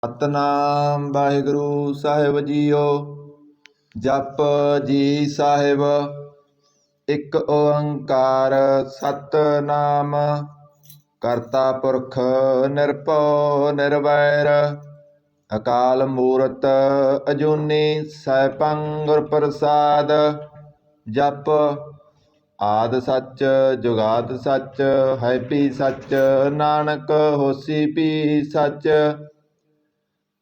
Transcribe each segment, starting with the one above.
ਸਤਨਾਮ ਵਾਹਿਗੁਰੂ ਸਾਹਿਬ JIO. ਜਪ ਜੀ ਸਾਹਿਬ। ਇੱਕ ਓੰਕਾਰ ਸਤਨਾਮ ਕਰਤਾ ਪੁਰਖ ਨਿਰਭਉ ਨਿਰਵੈਰ ਅਕਾਲ ਮੂਰਤ ਅਜੂਨੀ ਸੈਭੰ ਗੁਰ ਪ੍ਰਸਾਦ। ਜਪ ਆਦਿ ਸੱਚ ਜੁਗਾਦਿ ਸੱਚ ਹੈ ਭੀ ਸੱਚ ਨਾਨਕ ਹੋਸੀ ਭੀ ਸੱਚ।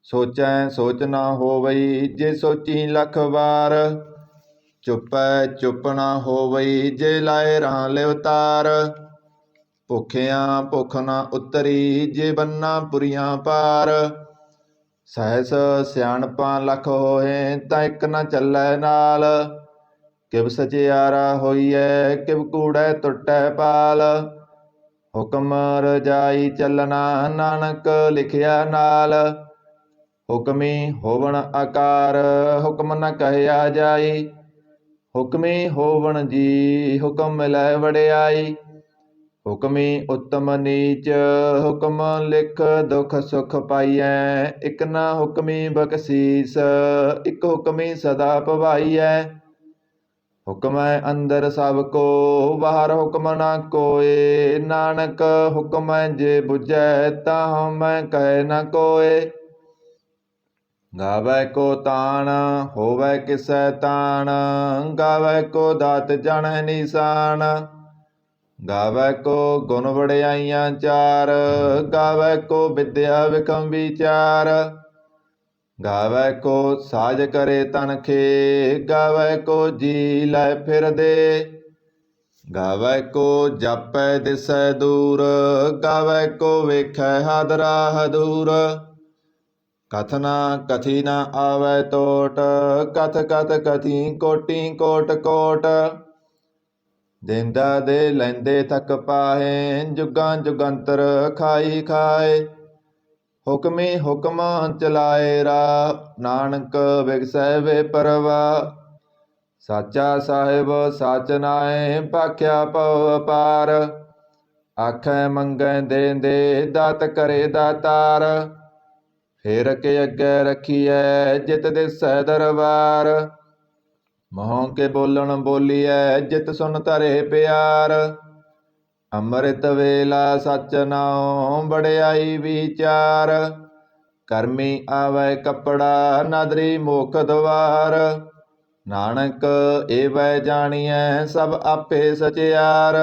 ਸੋਚੈ ਸੋਚ ਨਾ ਹੋਵਈ ਜੇ ਸੋਚੀ ਲੱਖ ਵਾਰ ਚੁੱਪੈ ਚੁੱਪ ਨਾ ਹੋਵਈ ਜੇ ਲਾਏ ਰਾਹ ਲਿਵਤਾਰ। ਭੁੱਖਿਆਂ ਭੁੱਖ ਨਾ ਉਤਰੀ ਜੇ ਬੰਨਾ ਪੁਰੀਆਂ ਪਾਰ। ਸਹਿਸ ਸਿਆਣਪਾਂ ਲੱਖ ਹੋਏ ਤਾਂ ਇੱਕ ਨਾ ਚੱਲੈ ਨਾਲ। ਕਿਵ ਸਚਿਆਰਾ ਹੋਈਐ ਕਿਵ ਕੂੜੈ ਟੁੱਟੈ ਪਾਲ। ਹੁਕਮ ਰਜਾਈ ਚੱਲਣਾ ਨਾਨਕ ਲਿਖਿਆ ਨਾਲ। ਹੁਕਮੀ ਹੋਵਣ ਆਕਾਰ ਹੁਕਮ ਨ ਕਹਿਆ ਜਾਈ। ਹੁਕਮੀ ਹੋਵਣ ਜੀ ਹੁਕਮ ਮਿਲੈ ਵਡਿਆਈ। ਹੁਕਮੀ ਉਤਮ ਨੀਚ ਹੁਕਮ ਲਿਖ ਦੁਖ ਸੁਖ ਪਾਈਐ। ਇੱਕ ਨਾ ਹੁਕਮੀ ਬਖਸੀਸ ਇੱਕ ਹੁਕਮੀ ਸਦਾ ਭਵਾਈਐ। ਹੁਕਮੈ ਅੰਦਰ ਸਭ ਕੋ ਬਾਹਰ ਹੁਕਮ ਨਾ ਕੋਇ। ਨਾਨਕ ਹੁਕਮੈ ਜੇ ਬੁਝੈ ਤਾਂ ਮੈਂ ਕਹਿ ਨ ਕੋਇ। ਗਾਵੈ ਕੋ ਤਾਣ ਹੋਵੈ ਕਿਸੈ ਤਾਣ ਗਾਵੈ ਕੋ ਦਾਤ ਜਾਣੈ ਨਿਸ਼ਾਨ। ਗਾਵੈ ਕੋ ਗੁਣ ਵਡਿਆਈਆਂ ਚਾਰ ਗਾਵੈ ਕੋ ਵਿਦਿਆ ਵਿਖਮ ਵਿਚਾਰ। ਗਾਵੈ ਕੋ ਸਾਜ ਕਰੇ ਤਨਖੇ ਗਾਵੈ ਕੋ ਜੀ ਲੈ ਫਿਰਦੇ। ਗਾਵੈ ਕੋ ਜਾਪੈ ਦਿਸੈ ਦੂਰ ਗਾਵੈ ਕੋ ਵੇਖੈ ਹਾਦਰਾ ਹਦੂਰ। ਕਥ ਨਾ ਕਥੀ ਨਾ ਆਵੈ ਟੋਟ ਕਥ ਕਥ ਕਥੀ ਕੋਟੀ ਕੋਟ ਕੋਟ। ਦੇਂਦਾ ਦੇ ਲੈਂਦੇ ਥਕ ਪਾਹੇ ਜੁਗਾਂ ਜੁਗੰਤਰ ਖਾਈ ਖਾਏ। ਹੁਕਮੀ ਹੁਕਮ ਚਲਾਏ ਰਾਹ ਨਾਨਕ ਵਿਗਸੈ ਵੇ ਪਰਵਾਹ। ਸਾਚਾ ਸਾਹਿਬ ਸਾਚ ਨਾਏ ਭਾਖਿਆ ਭਉ ਅਪਾਰ। ਆਖੈ ਮੰਗੈ ਦੇਂਦੇ ਦਾਤ ਕਰੇ ਦਾਤਾਰ। ਫੇਰ ਕੇ ਅੱਗੇ ਰੱਖੀਐ ਜਿਤ ਦਿਸੈ ਦਰਬਾਰ। ਮੂੰਹ ਕੇ ਬੋਲਣ ਬੋਲੀਐ ਜਿਤ ਸੁਨ ਧਰੇ ਪਿਆਰ। ਅੰਮ੍ਰਿਤ ਵੇਲਾ ਸਚ ਨਾਉ ਵਡਿਆਈ ਵਿਚਾਰ। ਕਰਮੀ ਆਵੈ ਕੱਪੜਾ ਨਾਦਰੀ ਮੁਖ ਦੁਆਰ। ਨਾਨਕ ਏਵੈ ਜਾਣੀਐ ਸਭ ਆਪੇ ਸਚਿਆਰ।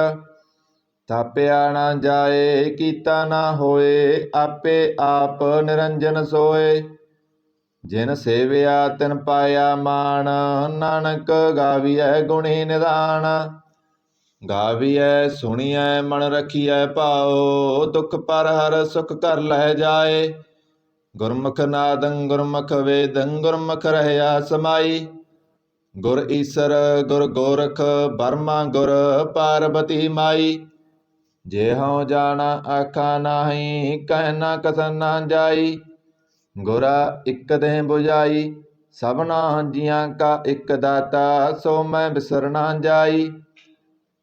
ਥਾਪਿਆ ਨਾ ਜਾਏ ਕੀਤਾ ਨਾ ਹੋਏ ਆਪੇ ਆਪ ਨਿਰੰਜਨ ਸੋਏ। ਜਿਨ ਸੇਵਿਆ ਤਿਨ ਪਾਇਆ ਮਾਣ ਨਾਨਕ ਗਾਵੀਐ ਗੁਣੀ ਨਿਧਾਨ। ਗਾਵੀਐ ਸੁਣੀਐ ਮਨ ਰਖੀਐ ਭਾਉ ਦੁਖ ਪਰ ਹਰ ਸੁਖ ਘਰ ਲੈ ਜਾਏ। ਗੁਰਮੁਖ ਨਾਦੰ ਗੁਰਮੁਖ ਵੇਦੰ ਗੁਰਮੁਖ ਰਹਿਆ ਸਮਾਈ। ਗੁਰ ਈਸਰ ਗੁਰ ਗੋਰਖ ਬਰਮਾ ਗੁਰ ਪਾਰਬਤੀ ਮਾਈ। ਜੇ ਹਉ ਜਾਣਾ ਆਖਾ ਨਾਹੀ ਕਹਿ ਨਾ ਕਥਨ ਨਾ ਜਾਈ। ਗੁਰਾ ਇੱਕ ਦੇਹ ਬੁਝਾਈ ਸਭਨਾ ਜੀਆਂ ਕਾ ਇੱਕ ਦਾਤਾ ਸੋ ਮੈਂ ਬਿਸਰ ਨਾ ਜਾਈ।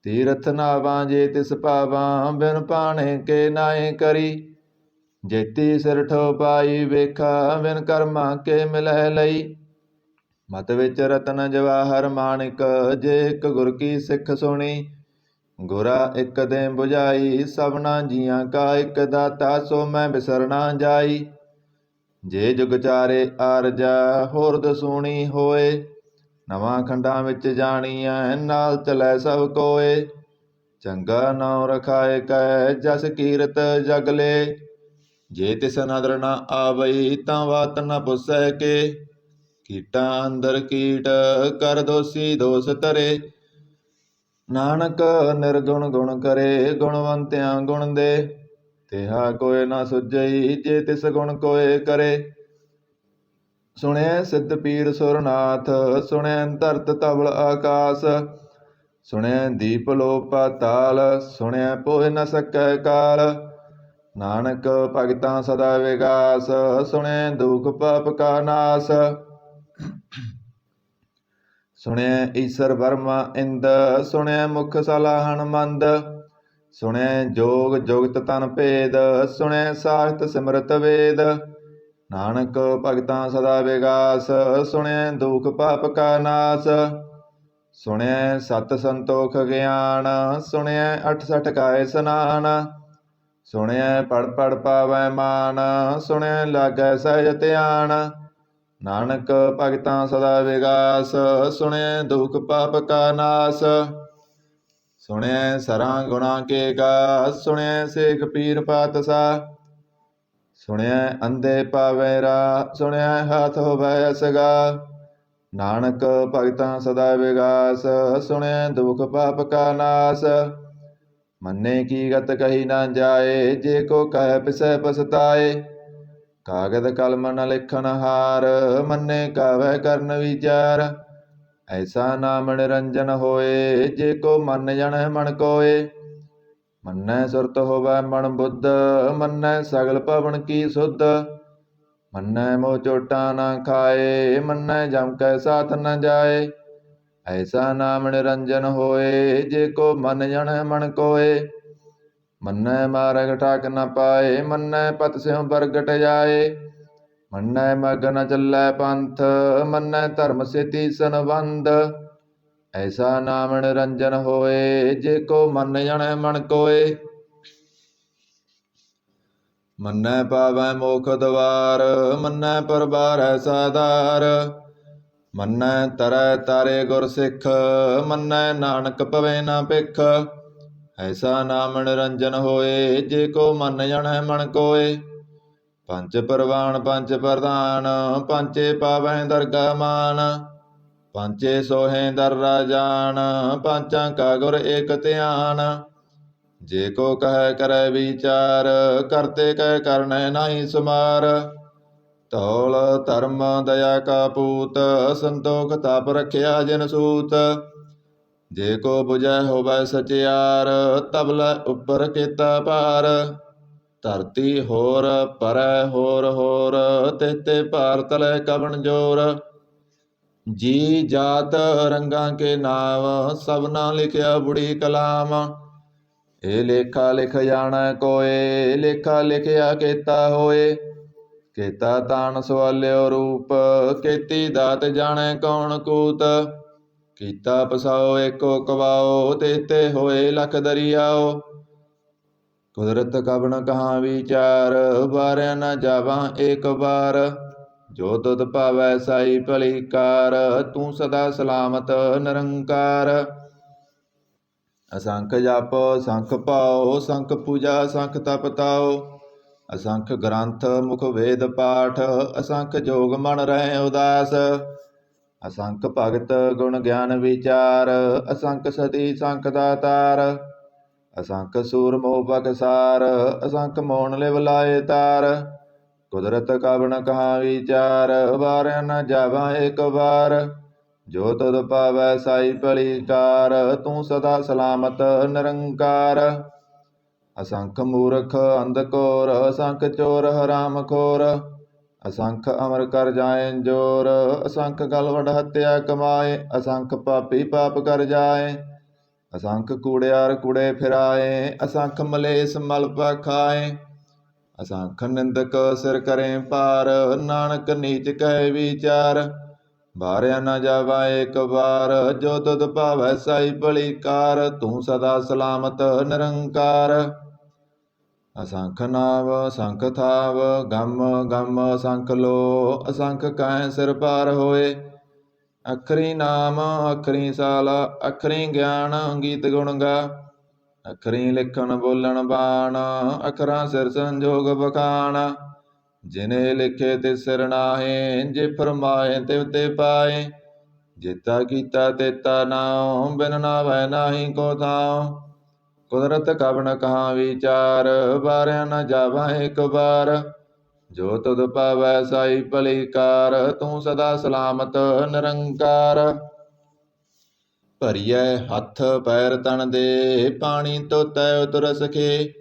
ਤੀਰਥ ਨਾਵਾਂ ਜੇ ਤਿਸ ਪਾਵਾਂ ਬਿਨ ਭਾਣੇ ਕੇ ਨਾਏ ਕਰੀ। ਜੇਤੀ ਸਿਰ ਠੋ ਪਾਈ ਵੇਖਾ ਬਿਨ ਕਰਮਾਂ ਕੇ ਮਿਲੈ ਲਈ। ਮਤ ਵਿੱਚ ਰਤਨ ਜਵਾਹਰ ਮਾਣਿਕ ਜੇ ਇੱਕ ਗੁਰ ਕੀ ਸਿੱਖ ਸੁਣੀ। ਗੁਰਾ ਇੱਕ ਦੇਹ ਬੁਝਾਈ ਸਭਨਾ ਜੀਆਂ ਕਾ ਇੱਕ ਦਾਤਾ ਸੋ ਮੈਂ ਬਿਸਰ ਨਾ ਜਾਈ। ਜੇ ਜੁਗ ਚਾਰੇ ਆਰਜਾ ਹੋਰ ਦਸੂਣੀ ਹੋਏ। ਨਵਾਂ ਖੰਡਾਂ ਵਿੱਚ ਜਾਣੀਐ ਨਾਲ ਚਲੈ ਸਭ ਕੋਏ। ਚੰਗਾ ਨਾਉ ਰਖਾਏ ਕੈ ਜਸ ਕੀਰਤ ਜਗ ਲੇ। ਜੇ ਤਿਸ ਨਦਰ ਨਾ ਆਵਈ ਤਾਂ ਵਾਤ ਨ ਪੁੱਸੈ ਕੇ। ਕੀਟਾਂ ਅੰਦਰ ਕੀਟ ਕਰ ਦੋਸੀ ਦੋਸ ਧਰੇ। ਨਾਨਕ ਨਿਰਗੁਣ ਗੁਣ ਕਰੇ ਗੁਣਵੰਤਿਆਂ ਗੁਣ ਦੇ। ਤਿਹਾ ਕੋਇ ਨਾ ਸੁਝਈ ਜੇ ਤਿਸ ਗੁਣ ਕੋਇ ਕਰੇ। ਸੁਣਿਐ ਸਿੱਧ ਪੀਰ ਸੁਰਨਾਥ ਸੁਣਿਐ ਧਰਤ ਧਵਲ ਆਕਾਸ। ਸੁਣਿਐ ਦੀਪ ਲੋ ਪਾਤਾਲ ਸੁਣਿਐ ਪੋਹਿ ਨ ਸਕੈ ਕਾਲ। ਨਾਨਕ ਭਗਤਾਂ ਸਦਾ ਵਿਗਾਸ ਸੁਣਿਐ ਦੁਖ ਪਾਪ ਕਾ ਨਾਸ। ਸੁਣਿਐ ਈਸਰ ਬਰਮਾ ਇੰਦ ਸੁਣਿਐ ਮੁਖ ਸਲਾਹਣ ਮੰਦ। ਸੁਣਿਐ ਜੋਗ ਜੁਗਤ ਤਨ ਭੇਦ ਸੁਣਿਐ ਸਾਹਿਤ ਸਿਮਰਤ ਵੇਦ। ਨਾਨਕ ਭਗਤਾਂ ਸਦਾ ਵਿਗਾਸ, ਸੁਣਿਐ ਦੁਖ ਪਾਪ ਕਾ ਨਾਸ। ਸੁਣਿਐ ਸਤ ਸੰਤੋਖ ਗਿਆਨ, ਸੁਣਿਐ 68 ਕਾ ਇਸਨਾਨ। ਸੁਣਿਐ ਪੜ ਪੜ ਪਾਵੈ ਮਾਨ, ਸੁਣਿਐ ਲਾਗੈ ਸਹਿਜ ਧਿਆਨ। ਨਾਨਕ ਭਗਤਾਂ ਸਦਾ ਵਿਗਾਸ, ਸੁਣਿਐ ਦੁਖ ਪਾਪ ਕਾ ਨਾਸ। ਸੁਣਿਐ ਸਰਾਂ ਗੁਣਾ ਕੇ ਗਾਸ, ਸੁਣਿਐ ਸੇਖ ਪੀਰ ਪਾਤਸ਼ਾਹ। ਸੁਣਿਐ ਅੰਧੇ ਪਾਵੈ ਰਾਹ, ਸੁਣਿਐ ਹਾਥ ਹੋਵੈ ਅਸਗਾ। ਨਾਨਕ ਭਗਤਾਂ ਸਦਾ ਵਿਗਾਸ, ਸੁਣਿਐ ਦੁਖ ਪਾਪ ਕਾ ਨਾਸ। ਮੰਨੇ ਕੀ ਗਤ ਕਹੀ ਨਾ ਜਾਏ, ਜੇ ਕੋ ਕਹਿ ਪਿਸੈ ਪਛਤਾਏ। ਕਾਗਦ ਕਲਮ ਨ ਲਿਖਨ ਹਾਰ, ਮੰਨੇ ਕਾਵੈ ਕਰਨ ਵਿਚਾਰ। ਐਸਾ ਨਾਮ ਨਿਰੰਜਨ ਹੋਏ, ਜੇ ਕੋ ਮੰਨ ਜਣੈ ਮਨ ਕੋਏ। ਮੰਨੈ ਸੁਰਤ ਹੋਵੈ ਮਨ ਬੁੱਧ, ਮੰਨੈ ਸਗਲ ਭਵਨ ਕੀ ਸੁਧ। ਮੰਨੈ ਮੋਹ ਚੋਟਾਂ ਨਾ ਖਾਏ, ਮੰਨੈ ਜਮ ਕੈ ਸਾਥ ਨ ਜਾਏ। ਐਸਾ ਨਾਮ ਨਿਰੰਜਨ ਹੋਏ, ਜੇ ਕੋ ਮੰਨ ਜਣੈ ਮਨ ਕੋਏ। ਮੰਨੈ ਮਾਰਗ ਠਾਕ ਨ ਪਾਏ, ਮੰਨੈ ਪਤ ਸਿਉ ਬਰਗਟ ਜਾਏ। ਮੰਨੈ ਮਗ ਨ ਚੱਲੈ ਪੰਥ, ਮੰਨੈ ਧਰਮ ਸੇਤੀ ਸੰਬੰਧ। ਐਸਾ ਨਾਮ ਨਿਰੰਜਨ ਹੋਏ, ਜੇ ਕੋ ਮੰਨ ਜਣੈ ਮਨ ਕੋਏ। ਮੰਨੈ ਪਾਵੈ ਮੋਖ ਦੁਆਰ, ਮੰਨੈ ਪਰਬਾਰੈ ਸਾਧਾਰ। ਮੰਨੈ ਤਰੈ ਤਾਰੇ ਗੁਰ ਸਿੱਖ, ਮੰਨੈ ਨਾਨਕ ਪਵੈ ਨਾ ਭਿਖ। ਐਸਾ ਨਾਮ ਨਿਰੰਜਨ ਹੋਏ, ਜੇ ਕੋ ਮੰਨ ਜਣੈ ਮਨ ਕੋਏ। ਪੰਚ ਪਰਵਾਨ ਪੰਚ ਪ੍ਰਧਾਨ, ਪੰਚੇ ਪਾਵੈ ਦਰਗਾ ਮਾਨ। ਪੰਚੇ ਸੋਹੇ ਦਰ ਰਾਜਾਨ, ਪਾਂਚਾਂ ਕਾ ਗੁਰ ਏਕ ਧਿਆਨ। ਜੇ ਕੋ ਕਹਿ ਕਰੈ ਵਿਚਾਰ, ਕਰਤੇ ਕਹਿ ਕਰਨੈ ਨਾਹੀ ਸੁਮਾਰ। ਧੌਲ ਧਰਮ ਦਇਆ ਕਾ ਪੂਤ, ਸੰਤੋਖ ਤਪ ਰਖਿਆ ਜਿਨ ਸੂਤ। ਜੇ ਕੋ ਬੁਝੈ ਹੋਵੈ ਸਚਿਆਰ, ਤਬਲੇ ਉੱਪਰ ਕੀਤਾ ਭਾਰ। ਧਰਤੀ ਹੋਰ ਪਰੈ ਹੋਰ ਹੋਰ, ਤੇਤੇ ਭਾਰ ਤਲੈ ਕਵਣ ਜੋਰ। ਜੀ ਜਾਤ ਰੰਗਾਂ ਕੇ ਨਾਮ, ਸਭਨਾ ਲਿਖਿਆ ਬੁੜੀ ਕਲਾਮ। ਇਹ ਲੇਖਾ ਲਿਖ ਜਾਣੈ ਕੋਏ, ਲੇਖਾ ਲਿਖਿਆ ਕੀਤਾ ਹੋਏ। ਕੀਤਾ ਤਾਣ ਸਵਾਲਿਓ ਰੂਪ, ਕੀਤੀ ਦਾਤ ਜਾਣੈ ਕੌਣ ਕੂਤ। ਕੀਤਾ ਪਸਾਓ ਏਕੋ ਕਵਾਓ, ਤੇਤੇ ਹੋਏ ਲਖ ਦਰਿਆਓ। ਕੁਦਰਤ ਕਵਣ ਕਹਾਂ ਵਿਚਾਰ, ਵਾਰਿਆ ਨ ਜਾਵਾਂ ਏਕ ਵਾਰ। ਜੋ ਤੁਧ ਭਾਵੈ ਸਾਈ ਭਲੀ ਕਾਰ, ਤੂੰ ਸਦਾ ਸਲਾਮਤ ਨਿਰੰਕਾਰ। ਅਸੰਖ ਜਪ ਸੰਖ ਭਾਉ, ਸੰਖ ਪੂਜਾ ਸੰਖ ਤਪ ਤਾਉ। ਅਸੰਖ ਗ੍ਰੰਥ ਮੁਖ ਵੇਦ ਪਾਠ, ਅਸੰਖ ਜੋਗ ਮਨ ਰਹਿ ਉਦਾਸ। ਅਸੰਖ ਭਗਤ ਗੁਣ ਗਿਆਨ ਵਿਚਾਰ, ਅਸੰਖ ਸਤੀ ਸੰਖ ਦਾਤਾਰ। ਅਸੰਖ ਸੂਰ ਮੋਹ ਬਖਸਾਰ, ਅਸੰਖ ਮੋਹਣ ਲਿਵ ਲਾਏ ਤਾਰ। ਕੁਦਰਤ ਕਵਣ ਕਹਾਂ ਵਿਚਾਰ, ਵਾਰਿਆ ਨ ਜਾਵਾਂ ਏਕ ਵਾਰ। ਜੋ ਤੁਧ ਭਾਵੈ ਸਾਈ ਭਲੀ ਕਾਰ, ਤੂੰ ਸਦਾ ਸਲਾਮਤ ਨਿਰੰਕਾਰ। ਅਸੰਖ ਮੂਰਖ ਅੰਧ ਘੋਰ, ਅਸੰਖ ਚੋਰ ਹਰਾਮ ਖੋਰ। ਅਸੰਖ ਅਮਰ ਕਰ ਜਾਏ ਜੋਰ, ਅਸੰਖ ਗਲਵਡ ਹੱਤਿਆ ਕਮਾਏ। ਅਸੰਖ ਪਾਪੀ ਪਾਪ ਕਰ ਜਾਏ, ਅਸੰਖ ਕੂੜਿਆਰ ਕੂੜੇ ਫਿਰਾਏ। ਅਸੰਖ ਮਲੇਸ ਮਲ ਖਾਏ, ਅਸੰਖ ਨਿੰਦਕ ਸਿਰ ਕਰੇ ਭਾਰ। ਨਾਨਕ ਨੀਚ ਕਹਿ ਵਿਚਾਰ, ਵਾਰਿਆ ਨ ਜਾਵਾ ਏਕ ਵਾਰ। ਜੋ ਤੁਧ ਭਾਵੈ ਸਾਈ ਭਲੀ ਕਾਰ, ਤੂੰ ਸਦਾ ਸਲਾਮਤ ਨਿਰੰਕਾਰ। ਅਸੰਖ ਨਾਵ ਅਸੰਖ ਥਾਵ, ਗਮ ਗਮ ਅਸੰਖ ਲੋ। ਅਸੰਖ ਕੈ ਸਿਰ ਪਾਰ ਹੋਏ, ਅਖਰੀ ਨਾਮ ਅਖਰੀ ਸਾਲ। ਅਖਰੀ ਗਿਆਨ ਗੀਤ ਗੁਣ ਗਾ, ਅਖਰੀ ਲਿਖਣ ਬੋਲਣ ਬਾਣ। ਅਖਰਾਂ ਸਿਰ ਸੰਜੋਗ ਬਖਾਣ, ਜਿਨੇ ਲਿਖੇ ਤੇ ਸਿਰ ਨਾਹੇ। ਜੇ ਫਰਮਾਏ ਤਿਵ ਤੇ ਪਾਏ, ਜੇਤਾ ਕੀਤਾ ਤੇਤਾ ਨਾਉ। ਬਿਨ ਨਾਵੈ ਨਾਹੀ ਕੋ ਥਾਉ, ਕੁਦਰਤ ਕਵਣ ਕਹਾਂ ਵਿਚਾਰ। ਵਾਰਿਆ ਨ ਜਾਵਾਂ ਏਕ ਵਾਰ। ਜੋ ਤੁਧ ਭਾਵੈ ਸਾਈ ਭਲੀ ਕਾਰ, ਤੂੰ ਸਦਾ ਸਲਾਮਤ ਨਿਰੰਕਾਰ। ਭਰੀਐ ਹੱਥ ਪੈਰ ਤਨ ਦੇ, ਪਾਣੀ ਧੋਤੈ ਉਤਰ ਸਖੇ।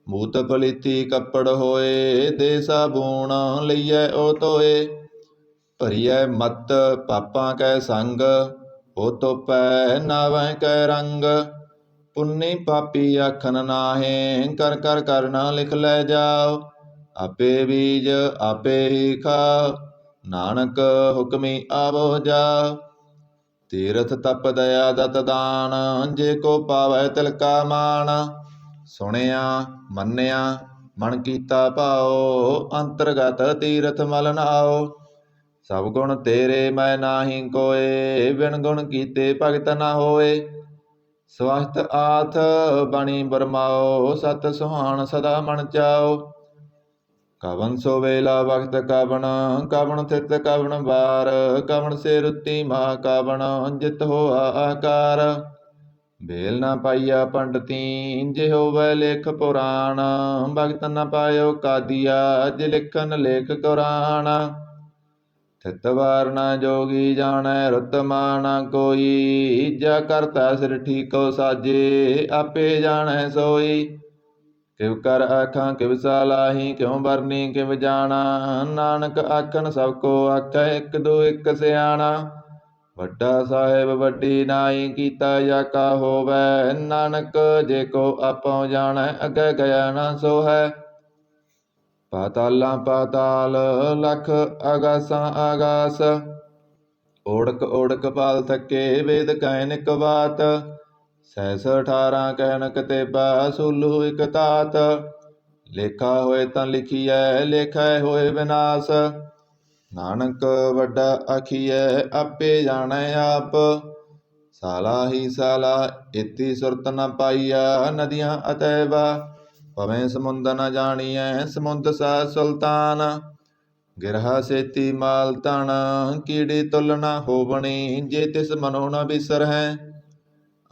ਮੂਤ ਪਲੀਤੀ ਕੱਪੜ ਹੋਏ, ਦੇ ਸਾਬੂਣ ਲਈਐ ਓ ਧੋਏ। ਭਰੀਐ ਮਤ ਪਾਪਾਂ ਕੈ ਸੰਗ, ਓ ਧੋਪੈ ਨਾਵੈ ਕੈ ਰੰਗ। ਪੁੰਨੀ ਪਾਪੀ ਆਖਣ ਨਾਹੇ, ਕਰ ਕਰ ਕਰਨਾ ਲਿਖ ਲੈ ਜਾਓ। ਆਪੇ ਬੀਜ ਆਪੇ ਹੀ ਖਾ, ਨਾਨਕ ਹੁਕਮੀ ਆਵੋ ਜਾ। ਤੀਰਥ ਤਪ ਦਇਆ ਦਤ ਦਾਨ, ਜੇ ਕੋ ਪਾਵੈ ਤਿਲ ਕਾ ਮਾਨ। ਸੁਣਿਆ ਮੰਨਿਆ ਮਨ ਕੀਤਾ ਭਾਉ, ਅੰਤਰਗਤ ਤੀਰਥ ਮਲ ਨਾਉ। ਸਭ ਗੁਣ ਤੇਰੇ ਮੈਂ ਨਾਹੀ ਕੋਏ, ਬਿਨ ਗੁਣ ਕੀਤੇ ਭਗਤ ਨਾ ਹੋਏ। ਸਵਸਤ ਆਥ ਬਣੀ ਬਰਮਾਓ, ਸਤ ਸੁਹਾਣ ਸਦਾ ਮਨ ਚਾਓ। ਕਵਨ ਸੋ ਵੇਲਾ ਵਕਤ ਕਵਣ, ਕਵਣ ਥਿਤ ਕਵਣ ਬਾਰ। ਕਵਣ ਸੇ ਰੁੱਤੀ ਮਾ ਕਵਣ, ਜਿਤ ਹੋਆ ਆਕਾਰ। ਵੇਲ ਨਾ ਪਾਈਆ ਪੰਡਤੀ, ਜੇ ਹੋਵੈ ਲੇਖ ਪੁਰਾਣ। ਭਗਤ ਨ ਪਾਇਓ ਕਾਦੀਆ, ਜੇ ਲਿਖਨ ਲੇਖ ਕੁਰਾਨ। ਥਿਤ ਵਾਰ ਨਾ ਜੋਗੀ ਜਾਣੈ, ਰੁੱਤ ਮਾ ਨਾ ਕੋਈ। ਜਾ ਕਰਤਾ ਸਿਰ ਠੀਕੋ ਸਾਜੇ, ਆਪੇ ਜਾਣੈ ਸੋਈ। ਕਿਵ ਕਰ ਆਖਾਂ ਕਿਵ ਸਲਾਹੀ, ਕਿਉ ਵਰਨੀ ਕਿਵ ਜਾਣਾ। ਨਾਨਕ ਆਖਣ ਸਭ ਕੋ ਆਖੈ, ਇਕ ਦੋ ਇਕ ਸਿਆਣਾ। ਵੱਡਾ ਸਾਹਿਬ ਵੱਡੀ ਨਾਈ, ਕੀਤਾ ਜਾ ਕਾ ਹੋਵੈ। ਨਾਨਕ ਜੇ ਕੋ ਆਪੋ ਜਾਣੈ, ਅੱਗੇ ਗਿਆ ਨਾ ਸੋਹੈ। ਪਾਤਾਲਾਂ ਪਾਤਾਲ ਲਖ, ਆਗਾਸਾਂ ਆਗਾਸ। ਓੜਕ ਓੜਕ ਪਾਲ ਥਕੇ, ਵੇਦ ਕਹਿ ਨਿਕ ਬਾਤ। ਸਹਿਸ 18 ਕਹਿਨਕ ਤੇਬਾ, ਸੂਲੂ ਇਕ ਤਾਤ। ਲੇਖਾ ਹੋਏ ਤਾਂ ਲਿਖੀਐ, ਲੇਖੈ ਹੋਏ ਵਿਨਾਸ਼। ਨਾਨਕ ਵੱਡਾ ਆਖੀਐ, ਆਪੇ ਜਾਣੈ ਆਪ। ਸਾਲਾ ਹੀ ਸਾਲਾ ਇਤੀ ਸੁਰਤ ਨ ਪਾਈਆ, ਨਦੀਆਂ ਅਤੈਬਾ। ਭਵੇਂ ਸਮੁੰਦ ਨ ਜਾਣੀਐ, ਸਮੁੰਦ ਸਾ ਸੁਲਤਾਨ। ਗਿਰਹਾ ਸੇਤੀ ਮਾਲ ਤਣ, ਕੀੜੀ ਤੁਲ ਨ ਹੋਵਣੀ। ਜੇ ਤਿਸ ਮਨੋ ਨ ਬਿਸਰਹਿ,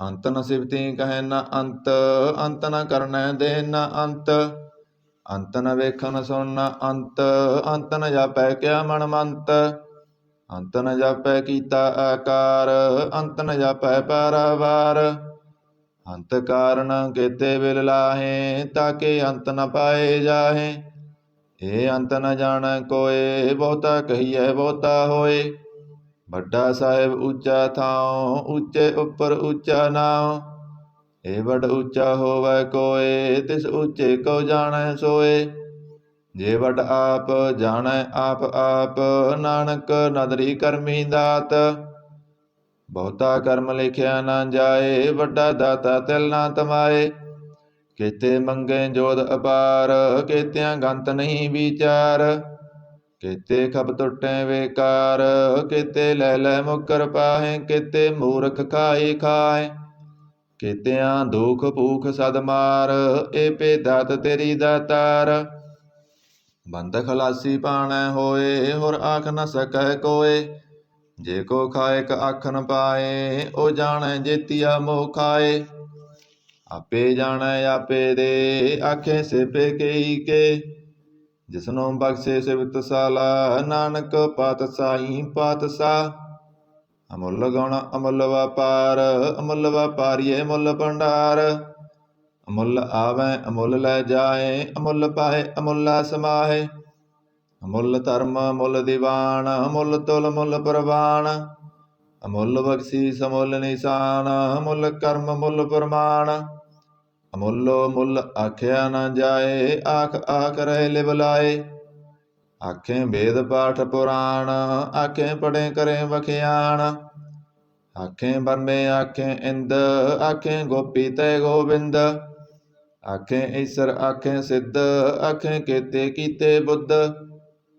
ਅੰਤ ਨ ਸਿਵਤੀ ਕਹਿ ਨ ਅੰਤ। ਅੰਤ ਨ ਕਰਨੈ ਦੇ ਨ ਅੰਤ। ਅੰਤ ਨ ਵੇਖਣ ਸੁਣ ਨ ਅੰਤ। ਅੰਤ ਨ ਜਾਪੈ ਕਿਆ ਮਨ ਮੰਤ। ਅੰਤ ਨ ਜਾਪੈ ਕੀਤਾ ਆਕਾਰ, ਅੰਤ ਨ ਜਾਪੈ ਪਾਰਾਵਾਰ। ਅੰਤ ਕਾਰਨ ਕੇਤੇ ਬਿਲ ਲਾਹੇ, ਤਾਕੇ ਅੰਤ ਨ ਪਾਏ ਜਾਹੇ। ਇਹ ਅੰਤ ਨ ਜਾਣੈ ਕੋਏ, ਬਹੁਤਾ ਕਹੀਐ ਬਹੁਤਾ ਹੋਏ। ਵੱਡਾ ਸਾਹਿਬ ਉੱਚਾ ਥਾਉ, ਉੱਚੇ ਉੱਪਰ ਉੱਚਾ ਨਾਉ। ਇਹ ਵੱਡ ਉੱਚਾ ਹੋਵੈ ਕੋਏ, ਤਿਸ ਉੱਚੇ ਕੋ ਜਾਣੈ ਸੋਏ। ਜੇ ਵੱਡ ਆਪ ਜਾਣੈ ਆਪ ਆਪ, ਨਾਨਕ ਨਦਰੀ ਕਰਮੀ ਦਾਤ। ਬਹੁਤਾ ਕਰਮ ਲਿਖਿਆ ਨਾ ਜਾਏ, ਵੱਡਾ ਦਾਤਾ ਤਿਲ ਨਾ ਤਮਾਏ। ਕੇਤੇ ਮੰਗੇ ਜੋਧ ਅਪਾਰ, ਕੇਤਿਆਂ ਗੰਤ ਨਹੀਂ ਵਿਚਾਰ। ਕੇਤੇ ਖਪ ਟੁੱਟੇ ਵੇਕਾਰ, ਕੇਤੇ ਲੈ ਲੈ ਮੁਕਰ ਪਾਹੇ। ਕੇਤੇ ਮੂਰਖ ਖਾਏ ਖਾਏ, ਕੇਤਿਆਂ ਦੁਖ ਭੂਖ ਸਦ ਮਾਰ। ਏ ਪੇ ਦਾਤ ਤੇਰੀ ਦਾਤਾਰ। ਬੰਦ ਖਲਾਸੀ ਪਾਣੈ ਹੋਏ, ਹੋਰ ਆਖ ਨ ਸਕੈ ਕੋਏ। ਜੇ ਕੋ ਖਾਇਕ ਆਖ ਨ ਪਾਏ, ਓ ਜਾਣੈ ਜੇਤੀਆ ਮੋਹ ਖਾਏ। ਆਪੇ ਜਾਣੈ ਆਪੇ ਦੇ, ਆਖੇ ਸੇਪੇ ਕੇਈ ਕੇ। ਜਿਸਨੂੰ ਬਖਸ਼ੇ ਸਿਵਤ ਸਾਲਾ, ਨਾਨਕ ਪਾਤਸ਼ਾਹੀ ਪਾਤਸ਼ਾਹ। ਅਮੁੱਲ ਗੁਣ ਅਮੁੱਲ ਵਪਾਰ, ਅਮੁੱਲ ਵਪਾਰੀਏ ਮੁੱਲ ਭੰਡਾਰ। ਅਮੁੱਲ ਆਵੈ ਅਮੁੱਲ ਲੈ ਜਾਏ, ਅਮੁੱਲ ਪਾਏ ਅਮੁੱਲਾ ਸਮਾਹੇ। ਅਮੁੱਲ ਧਰਮ ਅਮੁੱਲ ਦੀਵਾਨ, ਅਮੁੱਲ ਤੁਲ ਮੁੱਲ ਪ੍ਰਵਾਨ। ਅਮੁੱਲ ਬਖਸ਼ੀਸ ਅਮੁੱਲ ਨਿਸ਼ਾਨ, ਅਮੁੱਲ ਕਰਮ ਅਮੁੱਲ ਪ੍ਰਮਾਣ। ਅਮੁੱਲੋ ਮੁੱਲ ਆਖਿਆ ਨਾ ਜਾਏ, ਆਖ ਆਖ ਰਹੇ ਲਿਵ ਲਾਏ। ਆਖੇ ਵੇਦ ਪਾਠ ਪੁਰਾਣ, ਆਖੇ ਪੜੇ ਕਰੇ ਵਖਿਆਣ। ਆਖੇ ਬਰਮੇ ਆਖੇ ਇੰਦ, ਆਖੇ ਗੋਪੀ ਤੈ ਗੋਬਿੰਦ। ਆਖੇ ਈਸਰ ਆਖੇ ਸਿੱਧ, ਆਖੇ ਕੇਤੇ ਕੀਤੇ ਬੁੱਧ।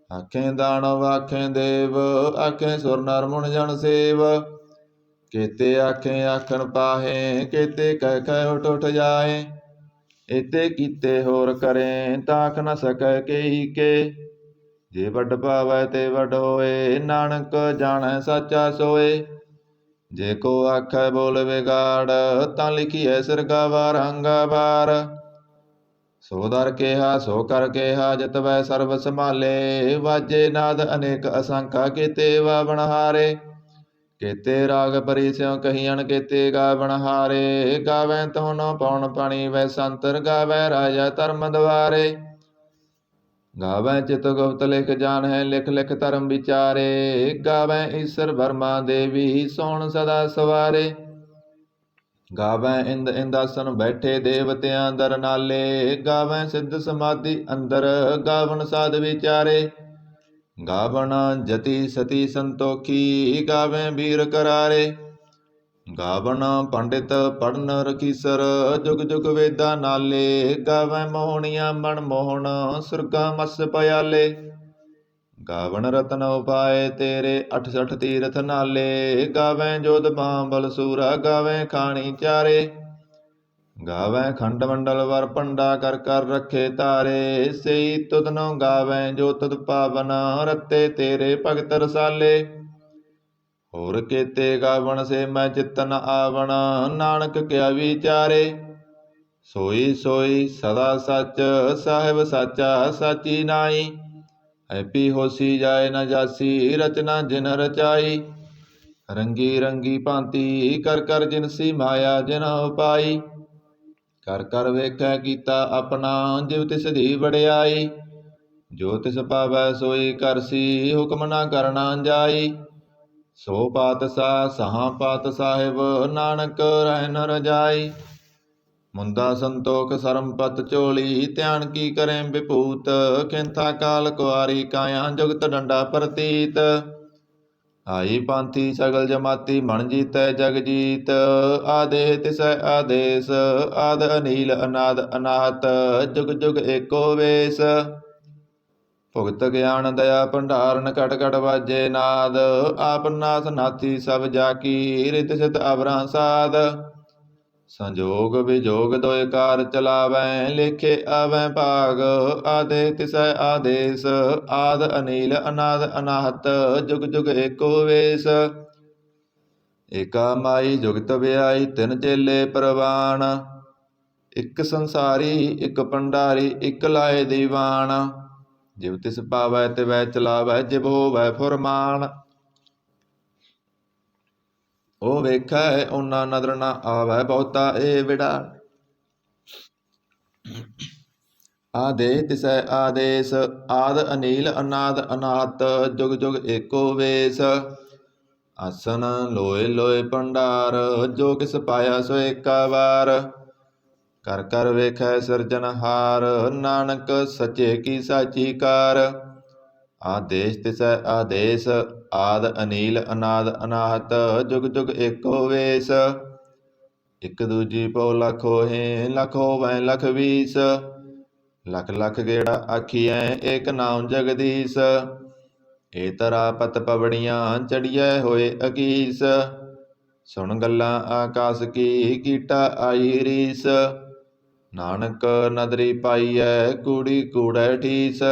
ਆਖੇ ਦਾਨਵ ਆਖੇ ਦੇਵ, ਆਖੇ ਸੁਰ ਨਰ ਮੁਨ ਜਨ ਸੇਵ। ਕੇਤੇ ਆਖੇ ਆਖਣ ਪਾਹੇ, ਕੇਤੇ ਕਹਿ ਕਹਿ ਉਠ ਉਠ ਜਾਏ। ਏਤੇ ਕੀਤੇ ਹੋਰ ਕਰੇ, ਤਾਕ ਨ ਸਕੈ ਕੇਈ ਕੇ। ਜੇ ਵੱਡ ਭਾਵੈ ਤੇ ਵੱਡ ਹੋਏ, ਨਾਨਕ ਜਾਣੈ ਸਾਚਾ ਸੋਏ। ਜੇ ਕੋ ਆਖੈ ਬੋਲ ਵਿਗਾੜ, ਤਾਂ ਲਿਖੀਐ ਸਿਰਗਾਵਾ ਰੰਗਾ ਬਾਰ। ਸੋ ਦਰ ਕਿਹਾ ਸੋ ਕਰ ਕਿਹਾ, ਜਿਤਵੈ ਸਰਬ ਸੰਭਾਲੇ। ਵਾਜੇ ਨਾਦ ਅਨੇਕ ਅਸੰਖਾ, ਕੇਤੇ ਵਾਵਣ ਹਾਰੇ। ਕੇਤੇ ਰਾਗ ਪਰੀ ਸਿਉ ਕਹੀਅਣ, ਕੇਤੇ ਗਾਵਣ ਹਾਰੇ। ਗਾਵੈ ਤਹੁ ਨ ਪਉਣ ਪਾਣੀ ਵੈ ਸੰਤਰ, ਗਾਵੈ ਰਾਜਾ ਧਰਮ ਦੁਆਰੇ। ਗਾਵੈ ਚਿਤ ਗੁਪਤ ਲਿਖ ਜਾਣੈ, ਲਿਖ ਲਿਖ ਧਰਮ ਵਿਚਾਰੇ। ਗਾਵੈ ਈਸਰ ਬਰਮਾ ਦੇਵੀ, ਸੋਣ ਸਦਾ ਸਵਾਰੇ। ਗਾਵੈ ਇੰਦ ਇੰਦਾਸਨ ਬੈਠੇ ਦੇਵਤਿਆਂ ਦਰ ਨਾਲੇ। ਗਾਵੈ ਸਿੱਧ ਸਮਾਧੀ ਅੰਦਰ ਗਾਵਨ ਸਾਧ ਵਿਚਾਰੇ। ਗਾਵਣ ਜਤੀ ਸਤੀ ਸੰਤੋਖੀ ਗਾਵੈ ਵੀਰ ਕਰਾਰੇ। ਗਾਵਣ ਪੰਡਿਤ ਪੜਨ ਰਖੀਸਰ ਜੁਗ ਜੁਗ ਵੇਦਾਂ ਨਾਲੇ। ਗਾਵੈ ਮੋਹਣੀਆਂ ਮਨ ਮੋਹਣ ਸੁਰਗਾ ਮਸ ਪਿਆਲੇ। ਗਾਵਣ ਰਤਨ ਉਪਾਏ ਤੇਰੇ 68 ਤੀਰਥ ਨਾਲੇ। ਗਾਵੈ ਜੋਧ ਬਾਂਬਲ ਸੂਰਾ ਗਾਵੈ ਖਾਣੀ ਚਾਰੇ। ਗਾਵੈ ਖੰਡ ਮੰਡਲ ਵਰ ਪੰਡਾ ਕਰ ਕਰ ਰੱਖੇ ਤਾਰੇ। ਸਈ ਤੁਧਨੋ ਗਾਵੈ ਜੋ ਤੁਧ ਪਾਵਨ ਰਤੇ ਤੇਰੇ ਭਗਤ ਰਸਾਲੇ। ਹੋਰ ਕੇਤੇ ਗਾਵਣ ਸੇ ਮੈਂ ਚਿਤਨ ਆਵਣ ਨਾਨਕ ਕਿਆ ਵਿਚਾਰੇ। ਸੋਈ ਸੋਈ ਸਦਾ ਸੱਚ ਸਾਹਿਬ ਸਾਚਾ ਸਾਚੀ ਨਾਈ। ਐਪੀ ਹੋਸੀ ਜਾਏ ਨ ਜਾਸੀ ਰਚਨਾ ਜਿਨ ਰਚਾਈ। ਰੰਗੀ ਰੰਗੀ ਭਾਂਤੀ ਕਰ ਕਰ ਜਿਨਸੀ ਮਾਇਆ ਜਿਨ ਉਪਾਈ। ਕਰ ਕਰ ਵੇਖੈ ਕੀਤਾ ਆਪਣਾ ਜਿਵ ਤਿਸ ਦੀ ਵਡਿਆਈ। ਜੋ ਤਿਸ ਪਾਵੈ ਸੋਈ ਕਰਸੀ ਹੁਕਮ ਨਾ ਕਰਨਾ ਜਾਈ। ਸੋ ਪਾਤਸ਼ਾਹ ਸਹਾਂ ਪਾਤ ਸਾਹਿਬ ਨਾਨਕ ਰਹਿ ਨ ਰਜਾਈ। ਮੁੰਦਾ ਸੰਤੋਖ ਸਰਮਪਤ ਝੋਲੀ ਧਿਆਨ ਕੀ ਕਰੇ ਵਿਭੂਤ। ਖਿੰਥਾ ਕਾਲ ਕੁਆਰੀ ਕਾਇਆ ਜੁਗਤ ਡੰਡਾ ਪ੍ਰਤੀਤ। ਆਈ ਪਾਂਥੀ ਸਗਲ ਜਮਾਤੀ ਮਣ ਜੀਤੈ ਜਗ ਜੀਤ। ਆਦੇਹ ਤਿਸੈ ਆਦੇਸ ਆਦ ਅਨੀਲ ਅਨਾਦ ਅਨਾਹਤ ਜੁਗ ਜੁਗ ਏਕੋ ਵੇਸ। ਭੁਗਤ ਗਿਆਨ ਦਇਆ ਭੰਡਾਰਨ ਕਟ ਕਟ ਵਾਜੇ ਨਾਦ। ਆਪ ਨਾਥ ਨਾਥੀ ਸਭ ਜਾ ਕੀ ਰਿਤ ਸਿਤ ਅਵਰਾਂ ਸਾਧ। ਸੰਜੋਗ ਵਿਜੋਗ ਦੋਇ ਕਾਰ ਚਲਾਵੈ ਲੇਖੇ ਆਵੈ ਭਾਗ। ਆਦੇਹ ਤਿਸੈ ਆਦੇਸ ਆਦ ਅਨੀਲ ਅਨਾਦ ਅਨਾਹਤ ਜੁਗ ਜੁਗ ਏਕੋ ਵੇਸ। ਏਕਾ ਮਾਈ ਜੁਗਤ ਵਿਆਈ ਤਿਨ ਚੇਲੇ ਪ੍ਰਵਾਨ। ਇਕ ਸੰਸਾਰੀ ਇਕ ਭੰਡਾਰੀ ਇਕ ਲਾਏ ਦੀਵਾਨ। ਜਿਵ ਤਿਸ ਪਾਵੈ ਤਿਵੈ ਚਲਾਵੈ ਜਿਵ ਹੋਵੈ ਫੁਰਮਾਨ। ਉਹ ਵੇਖੈ ਓਨਾ ਨਦਰ ਨਾ ਆਵੈ ਬਹੁਤਾ ਏ ਵਿਡਾਲ। ਆਦੇਹ ਤਿਸੈ ਆਦੇਸ ਆਦ ਅਨੀਲ ਅਨਾਦ ਅਨਾਹਤ ਜੁਗ ਜੁਗ ਏਕੋ ਵੇਸ। ਆਸਨ ਲੋਏ ਲੋਏ ਭੰਡਾਰ ਜੋ ਕਿਸ ਪਾਇਆ ਸੋ ਏਕਾ ਵਾਰ। ਕਰ ਕਰ ਵੇਖੈ ਸਿਰਜਨਹਾਰ ਨਾਨਕ ਸੱਚੇ ਕੀ ਸਾਚੀ ਕਾਰ। ਆਦੇਸ ਤਿਸੈ ਆਦੇਸ ਆਦ ਅਨੀਲ ਅਨਾਦ ਅਨਾਹਤ ਜੁਗ ਜੁਗ ਏਕੋ ਵੇਸ। ਇਕ ਦੂਜੀ ਪਉ ਲਖ ਹੋਹੇ ਲਖ ਹੋਵੈ ਲਖ ਵੀਸ। ਲਖ ਲਖ ਗੇੜਾ ਆਖੀਐ ਏਕ ਨਾਮ ਜਗਦੀਸ਼। ਏ ਤਰਾ ਪਤ ਪਵੜੀਆਂ ਚੜੀਐ ਹੋਏ ਅਕੀਸ। ਸੁਣ ਗੱਲਾਂ ਆਕਾਸ ਕੀ ਕੀਟਾ ਆਈ ਰੀਸ। ਨਾਨਕ ਨਦਰੀ ਪਾਈਐ ਕੂੜੀ ਕੂੜੈ ਠੀਸ।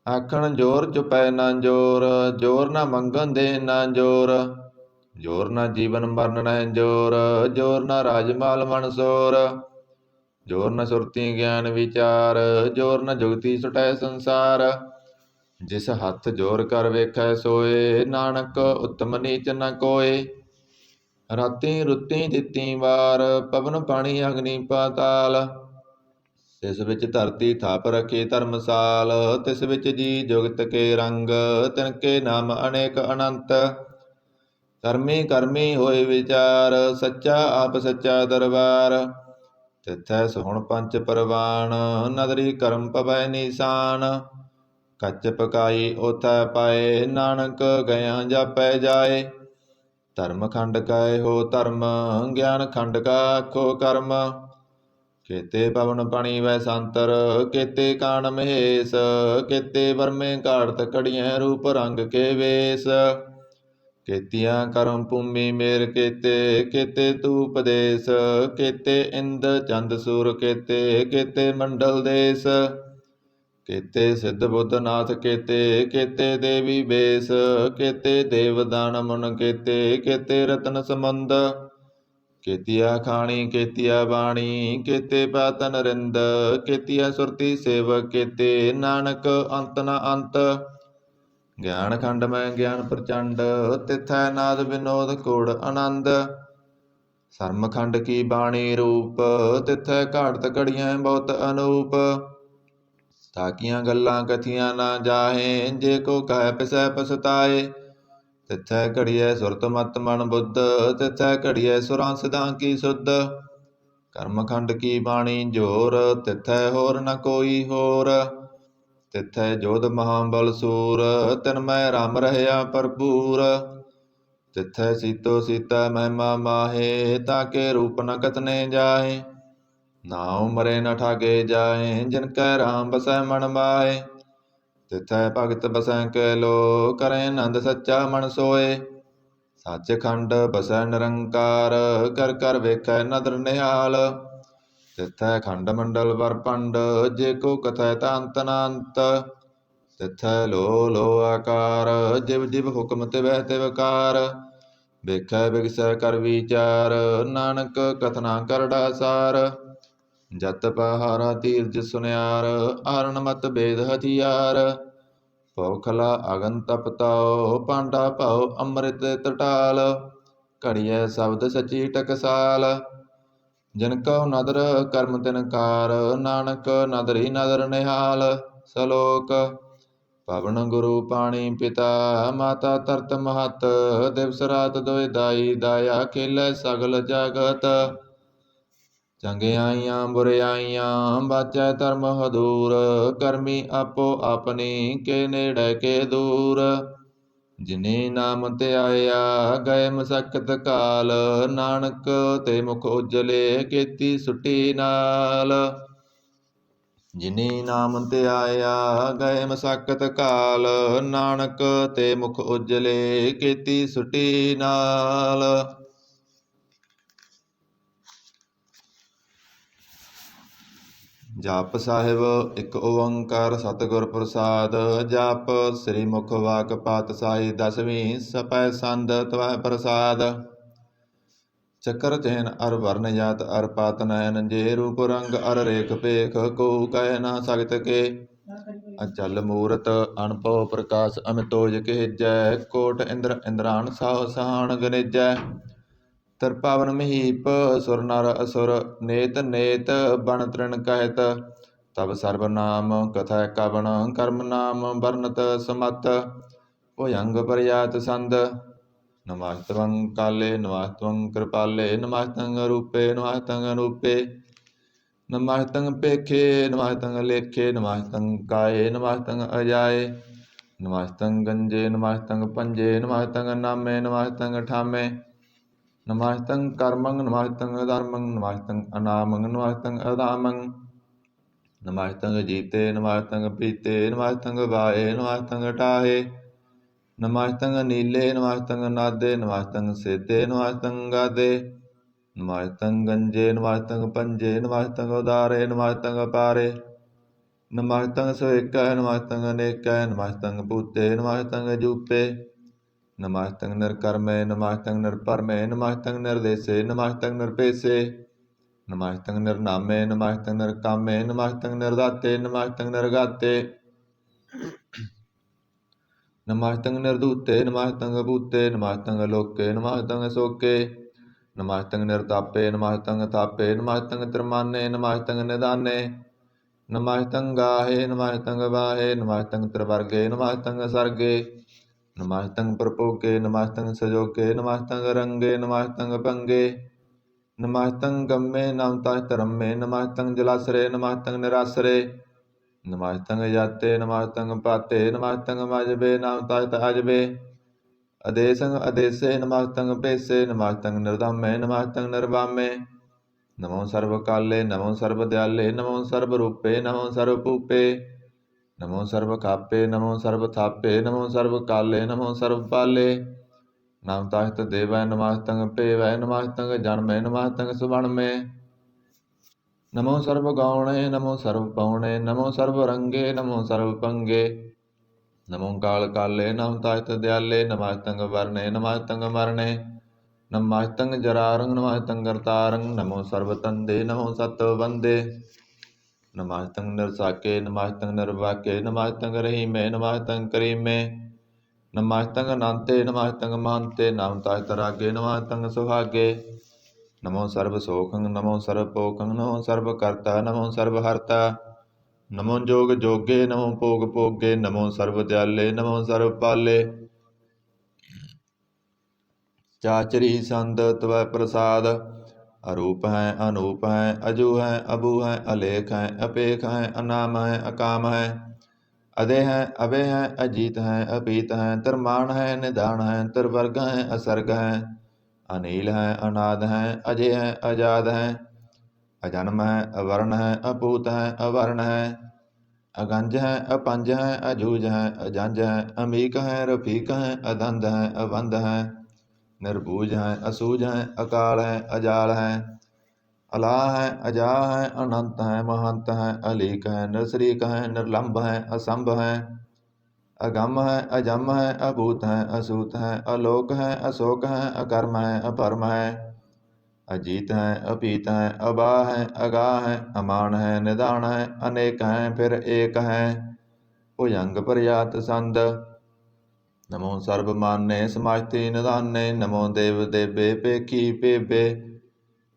ਆਖਣ ਜੋਰ ਚੁਪੈ ਨਾ ਜੋਰ ਜੋਰ ਨਾ ਮੰਗਣ ਦੇ ਨਾ ਜੋਰ। ਜੋਰ ਨਾ ਜੀਵਨ ਮਰਨ ਨੈ ਜੋਰ ਜੋਰ ਨਾ ਰਾਜ ਮਾਲ ਮਨਸੋਰ। ਜੋਰ ਨ ਸੁਰਤੀ ਗਿਆਨ ਵਿਚਾਰ ਜੋਰ ਨ ਜੁਗਤੀ ਸੁਟੈ ਸੰਸਾਰ। ਜਿਸ ਹੱਥ ਜੋਰ ਕਰ ਵੇਖੈ ਸੋਏ ਨਾਨਕ ਉਤਮ ਨੀਚ ਨ ਕੋਏ। ਰਾਤੀ ਰੁੱਤੀ ਦਿੱਤੀ ਵਾਰ ਪਵਨ ਪਾਣੀ ਅਗਨੀ ਪਾਤਾਲ। ਤਿਸ ਵਿੱਚ ਧਰਤੀ ਥਾਪ ਰਖੀ ਧਰਮਸਾਲ। ਤਿਸ ਵਿੱਚ ਜੀ ਜੁਗਤ ਕੇ ਰੰਗ ਤਿਨ ਕੇ ਨਾਮ ਅਨੇਕ ਅਨੰਤ। ਕਰਮੀ ਕਰਮੀ ਹੋਏ ਵਿਚਾਰ ਸੱਚਾ ਆਪ ਸੱਚਾ ਦਰਬਾਰ। ਤਿਥੈ ਸੋਹਣ ਪੰਚ ਪਰਵਾਨ ਨਦਰੀ ਕਰਮ ਪਵੈ ਨੀਸਾਨ। ਕੱਚ ਪਕਾਈ ਓਥੈ ਪਾਏ ਨਾਨਕ ਗਇਆ ਜਾਪੈ ਜਾਏ। ਧਰਮ ਖੰਡ ਕੈ ਹੋ ਧਰਮ ਗਿਆਨ ਖੰਡ ਕਾ ਆਖੋ ਕਰਮ। ਕੇਤੇ ਪਵਨ ਪਣੀ ਵੈ ਸੰਤਰ ਕੇਤੇ ਕਾਣ ਮਹੇਸ਼। ਕੇਤੇ ਵਰਮੇ ਘਾੜਤ ਘੜੀਐ ਰੂਪ ਰੰਗ ਕੇ ਵੇਸ। ਕੇਤੀਆਂ ਕਰਮ ਭੂਮੀ ਮੇਰ ਕੇਤੇ ਕੇਤੇ ਤੂਪ ਦੇਸ। ਕੇਤੇ ਇੰਦ ਚੰਦ ਸੂਰ ਕੇਤੇ ਕੇਤੇ ਮੰਡਲ ਦੇਸ। ਕੇਤੇ ਸਿੱਧ ਬੁੱਧ ਨਾਥ ਕੇਤੇ ਕੇਤੇ ਦੇਵੀ ਬੇਸ। ਕੇਤੇ ਦੇਵ ਦਾਨ ਮੁਨ ਕੇਤੇ ਕੇਤੇ ਰਤਨ ਸਮੁੰਦ। ਕੇਤੀਆ ਖਾਣੀ ਕੇਤੀਆ ਬਾਣੀ ਕੇਤੇ ਪਾਤਨ ਰਿੰਦ। ਕੇਤੀਆ ਸੁਰਤੀ ਸੇਵਕ ਕੇਤੇ ਨਾਨਕ ਅੰਤ ਨ ਅੰਤ। ਗਿਆਨ ਖੰਡ ਮੈਂ ਗਿਆਨ ਪ੍ਰਚੰਡ ਤਿਥੈ ਨਾਦ ਵਿਨੋਦ ਕੋੜ ਆਨੰਦ। ਸਰਮ ਖੰਡ ਕੀ ਬਾਣੀ ਰੂਪ ਤਿਥੈ ਘਾੜਤ ਘੜੀਐ ਬਹੁਤ ਅਨੂਪ। ਤਾਕੀਆਂ ਗੱਲਾਂ ਕਥੀਆਂ ਨਾ ਜਾਹੇ ਜੇ ਕੋ ਕਹਿ ਪਿਸੈ ਪਛਤਾਏ। ਤਿਥੈ ਘੜੀਐ ਸੁਰਤ ਮਤ ਮਨ ਬੁੱਧ, ਤਿਥੈ ਘੜੀਐ ਸੁਰਾਂ ਸਿਧਾਂ ਕੀ ਸੁਧ। ਕਰਮਖੰਡ ਕੀ ਬਾਣੀ ਜੋਰ, ਤਿਥੈ ਹੋਰ ਨ ਕੋਈ ਹੋਰ। ਤਿਥੈ ਜੋਧ ਮਹਾਬਲ ਸੂਰ, ਤਿਨ ਮੈਂ ਰਾਮ ਰਹਿਆ ਭਰਪੂਰ। ਤਿਥੈ ਸੀਤੋ ਸੀਤਾ ਮਹਿਮਾ ਮਾਹੇ, ਤਾਕੇ ਰੂਪ ਨ ਕਥਨੇ ਜਾਹੇ। ਨਾਉ ਮਰੇ ਨ ਠਾਗੇ ਜਾਏ, ਜਿਨ ਕੈ ਰਾਮ ਬਸੈ ਮਨ ਮਾਹੇ। ਤਿਥੈ ਭਗਤ ਬਸੈ ਕੈ ਲੋ, ਕਰੈ ਆਨੰਦ ਸੱਚਾ ਮਨ ਸੋਏ। ਸੱਚਖੰਡ ਬਸੈ ਨਿਰੰਕਾਰ, ਕਰ ਕਰ ਵੇਖੈ ਨਦਰ ਨਿਹਾਲ। ਤਿਥੈ ਖੰਡ ਮੰਡਲ ਵਰਪੰਡ, ਜੇ ਕੋ ਕਥੈ ਤਾ ਅੰਤ ਨ ਅੰਤ। ਤਿਥੈ ਲੋ ਲੋ ਆਕਾਰ, ਜਿਵ ਜਿਵ ਹੁਕਮ ਤਿਵੈ ਤਿਵਕਾਰ। ਵੇਖੈ ਵਿਗਸੈ ਕਰ ਵਿਚਾਰ, ਨਾਨਕ ਕਥਨਾ ਕਰੜਾ ਸਾਰ। ਜਤ ਪਹਾਰਾ ਤੀਰਜ ਸੁਨਿਆਰ, ਆਰਨ ਮਤ ਬੇਦ ਹਥਿਆਰ। ਪੋਖਲਾ ਅਗਨ ਤਪ ਤਾਉ, ਪਾਂਡਾ ਭਾਉ ਅੰਮ੍ਰਿਤ ਤਟਾਲ। ਘੜੀਐ ਸ਼ਬਦ ਸਚੀ ਟਕਸਾਲ, ਜਿਨ ਕਉ ਨਦਰ ਕਰਮ ਤਿਨ ਕਾਰ। ਨਾਨਕ ਨਦਰੀ ਨਦਰ ਨਿਹਾਲ। ਸਲੋਕ ਪਵਨ ਗੁਰੂ ਪਾਣੀ ਪਿਤਾ, ਮਾਤਾ ਧਰਤ ਮਹਤ। ਦਿਵਸ ਰਾਤ ਦੋਇ ਦਾਈ, ਦਾਇਆ ਖੇਲੈ ਸਗਲ ਜਗਤ। ਚੰਗਿਆਈਆਂ ਬੁਰਿਆਈਆਂ ਬਾਚੈ ਧਰਮ ਹਦੂਰ, ਕਰਮੀ ਆਪੋ ਆਪਣੀ ਕੇ ਨੇੜੇ ਕੇ ਦੂਰ। ਜਿਨੀ ਨਾਮ ਧਿਆਇਆ ਗਏ ਮਸਕਤ ਕਾਲ, ਨਾਨਕ ਤੇ ਮੁਖ ਉਜਲੇ ਕੀਤੀ ਸੁਟੀ ਨਾਲ। ਜਿਨੀ ਨਾਮ ਧਿਆਇਆ ਗਏ ਮਸਕਤ ਕਾਲ, ਨਾਨਕ ਤੇ ਮੁਖ ਉਜਲੇ ਕੀਤੀ ਸੁਟੀ ਨਾਲ। ਜਪ ਸਾਹਿਬ ਇੱਕ ਓੰਕਾਰ ਸਤਿਗੁਰ ਪ੍ਰਸਾਦ। ਜਪ ਸ੍ਰੀ ਮੁਖ ਵਾਕ ਪਾਤਸ਼ਾਹੀ ਦਸਵੀਂ, ਸਪੈ ਸੰਦ ਤਵੈ ਪ੍ਰਸਾਦ। ਚੱਕਰ ਚੈਨ ਅਰ ਵਰਨ ਜਾਤ ਅਰ ਪਾਤ ਨੈਨ, ਜੇ ਰੂਪ ਰੰਗ ਅਰ ਰੇਖ ਭੇਖ, ਕੋ ਕਹਿ ਨਾ ਸਕਤ ਕੇ। ਅਚਲ ਮੂਰਤ ਅਨਭਉ ਪ੍ਰਕਾਸ਼, ਅਮਿਤੋਜ ਕਹਿਜੈ। ਕੋਟ ਇੰਦਰ ਇੰਦਰਾਨ ਸਾਹੁ ਸਹਾਣ ਗਨੇਜੈ। ਤਿਰਪਾਵਨ ਮਹੀਪ ਸੁਰ ਨਰ ਅਸੁਰ, ਨੇਤ ਨੇਤ ਬਨ ਤ੍ਰਿਣ ਕਹਿਤ। ਤਬ ਸਰਬ ਨਾਮ ਕਥੈ ਕਵਣ, ਕਰਮ ਨਾਮ ਵਰਨਤ ਸਮਤ। ਭੁਜੰਗ ਪਰਜਾਤ ਸੰਦ, ਨਮਸਤਵੰ ਕਾਲੇ ਨਮਸਤਵੰ ਕਿਰਪਾਲੇ। ਨਮਸਤੰ ਰੂਪੇ ਨਮਸਤੰ ਅਨੂਪੇ, ਨਮਸਤੰ ਭੇਖੇ ਨਮਸਤੰ ਲੇਖੇ। ਨਮਸਤੰ ਕਾਏ ਨਮਸਤੰ ਅਜਾਏ, ਨਮਸਤੰ ਗੰਜੇ ਨਮਸਤੰ ਪੰਜੇ। ਨਮਸਤੰ ਨਾਮੇ ਨਮਸਤੰ ਠਾਮੇ, ਨਮਸਤੰ ਕਰਮੰ ਨਮਸਤੰ ਅਧਰਮੰ। ਨਮਸਤੰ ਅਨਾਮੰ ਨਮਸਤੰ ਅਧਾਮੰ, ਨਮਸਤੰ ਜੀਤੇ ਨਮਸਤੰ ਪੀਤੇ। ਨਮਸਤੰ ਗਵਾਏ ਨਮਸਤੰ ਢਾਹੇ, ਨਮਸਤੰ ਨੀਲੇ ਨਮਸਤੰ ਨਾਦੇ। ਨਮਸਤੰ ਸੇਦੇ ਨਮਸਤੰ ਗਾਦੇ, ਨਮਸਤੰ ਗੰਜੇ ਨਮਸਤੰ ਪੰਜੇ। ਨਮਸਤੰ ਉਦਾਰੇ ਨਮਸਤੰ ਅਪਾਰੇ, ਨਮਸਤੰ ਸੋਇਕੈ ਨਮਸਤੰ ਅਨੇਕੈ। ਨਮਸਤੰ ਭੂਤੇ ਨਮਸਤੰ ਜੂਪੇ, ਨਮਸਤੰ ਨਿਰਕਰਮੇ ਨਮਸਤੰ ਨਿਰਭਰਮੇ। ਨਮਸਤੰ ਨਿਰਦੇਸੇ ਨਮਸਤੰ ਨਿਰਪੇਸੇ, ਨਮਸਤੰ ਨਿਰਨਾਮੇ ਨਮਸਤੰ ਨਿਰਕਾਮੇ। ਨਮਸਤੰ ਨਿਰਦਾਤੇ ਨਮਸਤੰ ਨਿਰਗਾਤੇ, ਨਮਸਤੰ ਨਿਰਧੂਤੇ ਨਮਸਤੰ ਭੂਤੇ। ਨਮਸਤੰ ਲੋਕੇ ਨਮਸਤੰ ਸੋਕੇ, ਨਮਸਤੰ ਨਿਰਤਾਪੇ ਨਮਸਤੰ ਤਾਪੇ। ਨਮਸਤੰ ਤ੍ਰਿਮਾਨੇ ਨਮਸਤੰ ਨਿਦਾਨੇ, ਨਮਸਤੰ ਗਾਹੇ ਨਮਸਤੰ ਵਾਹੇ। ਨਮਸਤੰ ਤ੍ਰਿਵਰਗੇ ਨਮਸਤੰ ਸਰਗੇ, ਨਮਸਤੰ ਪ੍ਰਭੋਗੇ ਨਮਸਤੰ ਸਜੋਗੇ। ਨਮਸਤੰ ਰੰਗੇ ਨਮਸਤੰ ਭੰਗੇ, ਨਮਸਤੰ ਗੰਮੇ ਨਮ ਤਸਤ ਰੰਮੇ। ਨਮਸਤੰ ਜਲਾਸਰੇ ਨਮਸਤੰ ਨਿਰਾਸਰੇ, ਨਮਸਤੰ ਜਾਤੇ ਨਮਸਤੰ ਪਾਤੇ। ਨਮਸਤੰ ਮਜਬੇ ਨਮ ਤਸਤ ਅਜਬੇ, ਅਦੇਸੰ ਅਦੇਸੇ ਨਮਸਤੰ ਭੇਸੇ। ਨਮਸਤੰ ਨਿਰਧਾਮੇ ਨਮਸਤੰ ਨਿਰਵਾਮੇ, ਨਮੋ ਸਰਬ ਕਾਲੇ ਨਮੋ ਸਰਬ ਦਿਆਲੇ। ਨਮੋ ਸਰਬ ਰੂਪੇ ਨਮੋ ਸਰਬ ਭੂਪੇ, ਨਮੋ ਸਰਬ ਖਾਪੇ ਨਮੋ ਸਰਬ ਥਾਪੇ। ਨਮੋ ਸਰਬ ਕਾਲੇ ਨਮੋ ਸਰਬ ਪਾਲੇ, ਨਮ ਤਖਤ ਦੇਵੈ ਨਮਸਤੰ ਭੇਵੈ। ਨਮਸਤੰ ਜਨਮੇ ਨਮਸਤੰ ਸੁਬਣਮੇ, ਨਮੋ ਸਰਬ ਗਾਉਣੇ ਨਮੋ ਸਰਬ ਪਾਉਣੇ। ਨਮੋ ਸਰਬ ਰੰਗੇ ਨਮੋ ਸਰਬ ਭੰਗੇ, ਨਮੋ ਕਾਲ ਕਾਲੇ ਨਮ ਤਖਤ ਦਿਆਲੇ। ਨਮਸਤੰ ਵਰਨੇ ਨਮਸਤੰ ਮਰਨੇ, ਨਮਸਤੰ ਜਰਾਰੰ ਨਮਸਤੰ ਕਰਤਾਰੰ। ਨਮੋ ਸਰਬ ਤੰਦੇ ਨਮੋ ਸਤ ਬੰਦੇ, ਨਮਸਤੰ ਨਿਰਸਾਕੇ ਨਮਸਤੰ ਨਿਰਵਾਕੇ। ਨਮਸਤੰ ਰਹੀਮੇ ਨਮਸਤੰ ਕਰੀਮੇ, ਨਮਸਤੰ ਅਨੰਤੇ ਨਮਸਤੰ ਮਹੰਤੇ। ਨਮ ਤਖਤ ਰਾਗੇ ਨਮਸਤੰ ਸੁਹਾਗੇ, ਨਮੋ ਸਰਬ ਸੋਖੰ ਨਮੋ ਸਰਬ ਪੋਖੰ। ਨਮੋ ਸਰਬ ਕਰਤਾ ਨਮੋ ਸਰਬ ਹਰਤਾ, ਨਮੋ ਜੋਗ ਜੋਗੇ ਨਮੋ ਭੋਗ ਭੋਗੇ। ਨਮੋ ਸਰਬ ਦਿਆਲੇ ਨਮੋ ਸਰਬ ਪਾਲੇ, चाचरी संद तवै प्रसाद। अरूप है अनूप है अजू है अबू है अलेख है अपेख है अनाम है अकाम है। अदे हैं अभय हैं अजीत हैं अपीत हैं तरमान है निदान है तरवर्ग हैं असर्ग हैं। अनील हैं अनाद हैं अजय हैं अजाद हैं। अजन्म है अवर्ण है अपूत है अवर्ण है। अगंज हैं अपंज हैं अजूज हैं अजंज हैं अमीक हैं रफीक हैं अदंध हैं अबंध हैं। निर्बूज हैं असूझ हैं अकाल हैं अजाल हैं। अलाह हैं अजा हैं अनंत हैं महंत हैं अलीक हैं नरसरीक हैं निर्लंब हैं असंभ हैं। अगम है अजम है अभूत हैं असूत हैं अलोक हैं अशोक हैं अकर्म हैं अपरम हैं। अजीत हैं अपीत हैं अबाह हैं अगाह हैं अमान हैं निदान हैं अनेक हैं फिर एक हैं। भुजंग प्रयात संद। नमो सर्वमान्य समाजति निदाने नमो देव देवे पेखी पेबे।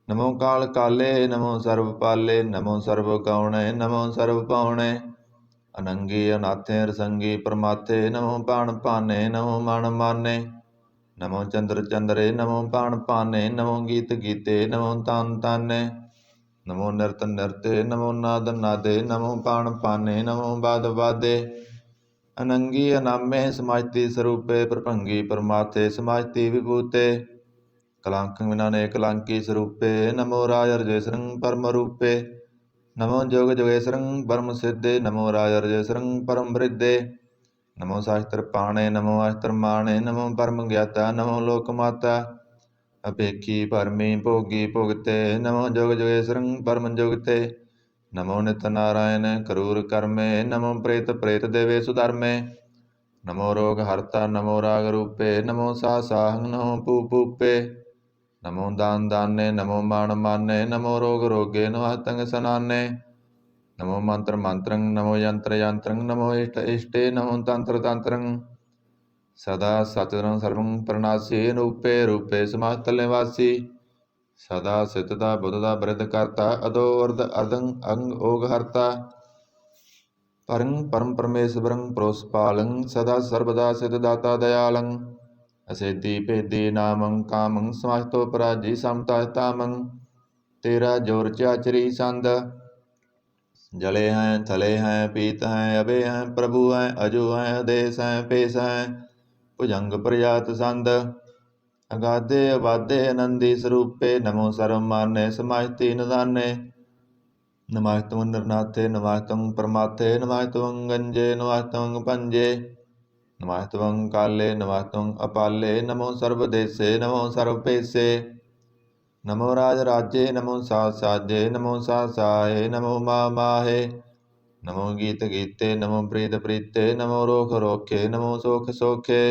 नमो काल काले नमो सर्वपाले नमो सर्वगौणे नमो सर्वपावणे। अनंगी अनाथे रसंगी परमाथे नमो पाण पाने नमो मान माने। नमो चंद्र चंद्रे नमो पाण पाने नमो गीत गीते नमो तान ताने। नमो नृत नृते नमो नाद नादे नमो पाण पाने नमो बाद वादे। अनंगी अनामे समाजति स्वरूपे प्रभंगी परमाथे समाजति विभूते। कलांक विनाने कलांकी स्वरूपे नमो राजर्जेसरं परम रूपे। नमो जोग जोगेश्वरं परम सिद्धे नमो राजर्जेश्वरं परम वृद्धे। नमो शास्त्र पाणे नमो अस्त्र माणे नमो परम ज्ञाता नमो लोकमाता। अपेक्षी परमी भोगी भोगते नमो जोग जोगेश्वरं परम जोगते। नमो नित नारायण करूर कर्मे नमो प्रेत प्रेत देवे सुधर्मे। नमो रोग हरता नमो राग रूपे नमो सा साहं नमो पू पूपे। नमो दान दाने नमो मान माने नमो रोग रोगे नमो तंग सनाने। नमो मंत्र मंत्रं नमो यंत्र यंत्रं नमो इष्ट इष्टे नमो तंत्र तंत्रं। सदा सतरं सर्वं प्रणासी रूपे रूपे समास्त निवासी। सदा सिद्धता बुद्धता वृद्ध करता अदो अर्ध अर्धं अंग ओग हरता। परं परम परमेश्वरं प्रोस्पालं सदा सर्वदा सिद्धदाता दयालं। असेति भेदी नामं कामं समास्तो पराजी समता तामं। तेरा जोर चाचरी संद। जले हैं थले हैं पीत हैं अबे हैं प्रभु हैं अजू हैं आदेश हैं पेश हैं। भुजंग प्रयात संद। अगाधे अबाधे आनंदी स्वरूपे नमो सर्वमान्य समाजति निदाने। नमस्तुं नरनाथे नमस्तुं परमाथे नमस्तुं गंजे नमस्तुं पंजे। नमस्तुं काले नमस्तुं अपाले नमो सर्वदेशे नमो सर्वपेशे। नमो राजराजे नमो साजे नमो साहे नमो माहे। नमो गीत गीते नमो प्रीत प्रीते नमो रोख रोखे नमो सोख सोखे।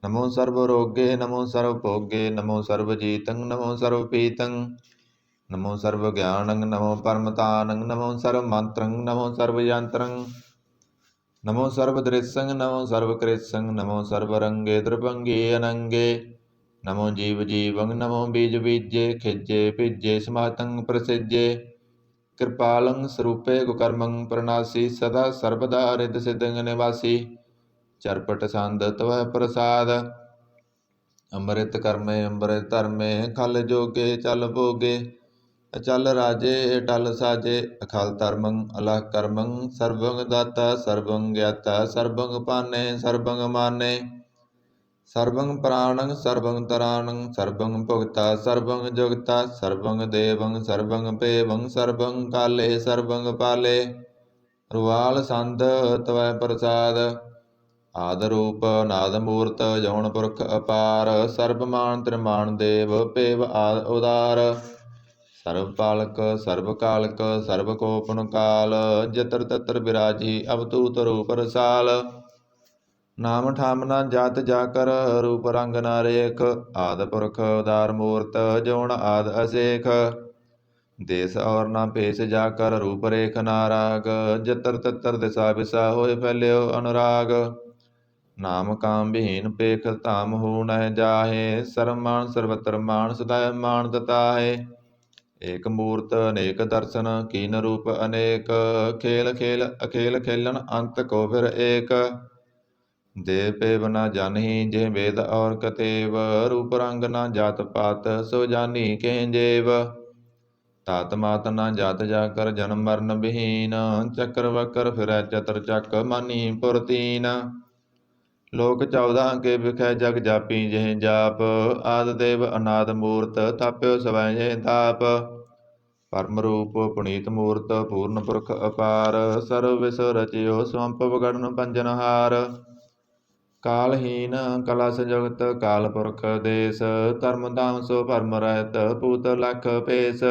नमो सर्वरोगे नमो सर्वभोगे नमो सर्वजीतं नमो सर्वपीतं। नमो सर्वज्ञानं नमो परमतानं नमो सर्वमंत्रं नमो सर्वयंत्रं। नमो सर्वदृश्यं नमो सर्वकृत्सं नमो सर्वरंगे द्रभंगे अनंगे। नमो जीव जीवं नमो बीज बीजे खिज्जे भिज्जे समातं प्रसिज्जे। कृपालं स्वरूपे कुकर्मं प्रणासी सदा सर्वदा रिद्ध सिद्धं निवासी। चरपट संद तव प्रसाद। अमृत कर्मे अमृत धर्मे खल जोगे चल भोगे। अचल राजे अटल साजे अखल धर्मं अलह कर्मं। सर्वं दाता सर्वं ज्ञाता सर्वं पाने सर्वं माने। सर्वं प्राणं सर्वं तराणं सर्वं भुगता सर्वं जुगता सर्वं देवं सर्वं पेवं सर्वं काले सर्वं पाले। रुवाल संद तवै प्रसाद। आद रूप नाद मूर्त जौन पुरख अपार। सर्वमान त्रिमान देव पेव आद उदार। सर्वपालक सर्वकालक सर्वकोपन काल। जत्र तत्र विराजी अवतूत रूप रसाल। नाम ठाम न जात जाकर रूप रंग न रेख। आद पुरख उदार मूर्त जौन आद असेख। देश और न पेश जाकर रूप रेख नाराग। जत्र तत्र दिशा विसा होए फैल्यो अनुराग। नाम काम विहीन पेख धाम हो न जाहे। सर्वमान सर्वत्र मान सदैव मान दताहे। एक मूर्त अनेक दर्शन कीन रूप अनेक। खेल खेल अखेल खेलन अंत को फिर एक। देव पेव न जानही जेह वेद और कतेव, रूप रंग न जात पात सो जानी के जेव। तात मात न जात जाकर जन्म मरण विहीन, चक्र वक्र फिरै चतर चक मानी पुरतीन। लोक 14 के बिखै जग जापी जेह जाप, आद देव अनाद मूर्त थाप्यो सवै जेह ताप। परम रूप पुनीत मूर्त पूर्ण पुरख अपार, सर्व विस रचियो स्वंप विगड़न पंजनहार। कालहीन कला संजुगत काल पुरख देस, धर्म धाम सो भरम रहत पूत लख पेस।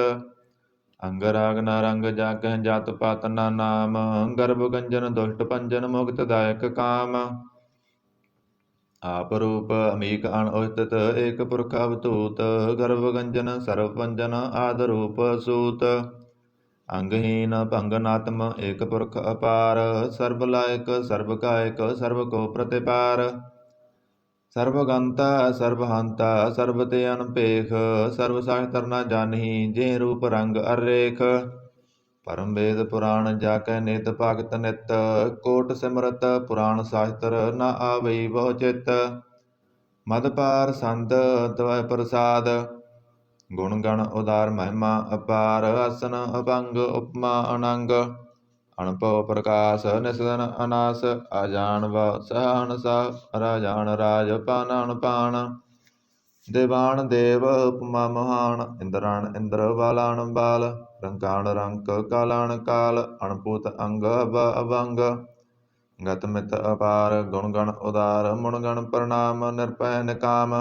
अंग राग न रंग जाकह जात पात न नाम, गर्भ गंजन दुष्ट पंजन मुक्त दायक काम। आप रूप अमीक अण उस्तित एक पुरख अवतूत, गर्भ गंजन सर्व पंजन आद रूप सूत। अंगहीन भंगनात्म एक पुरख अपार, सर्व लायक सर्व कायक सर्व को प्रतिपार। सर्वगंता सर्वहंता सर्व ते अनपेख, सर्व शास्त्र न जानही जे रूप रंग अरेख। परम वेद पुराण जाकै नित भगत नित, कोट सिमरत पुराण शास्त्र न आवई बहु चित। मद पार संत तवै प्रसाद, गुण गण उदार महिमा अपार। आसन अभंग उपमा अनंग, अणभव प्रकाश निस्दन अनास। अजान व सहनसा राजान राज पानान पान। देवान देव उपमा महान, इंद्रान इंद्र बालान बाल। रंकान रंक कालान काल, अणपूत अंग अभंग। गत मित अपार गुण गण उदार, मुण गण प्रणाम निरपै निकाम।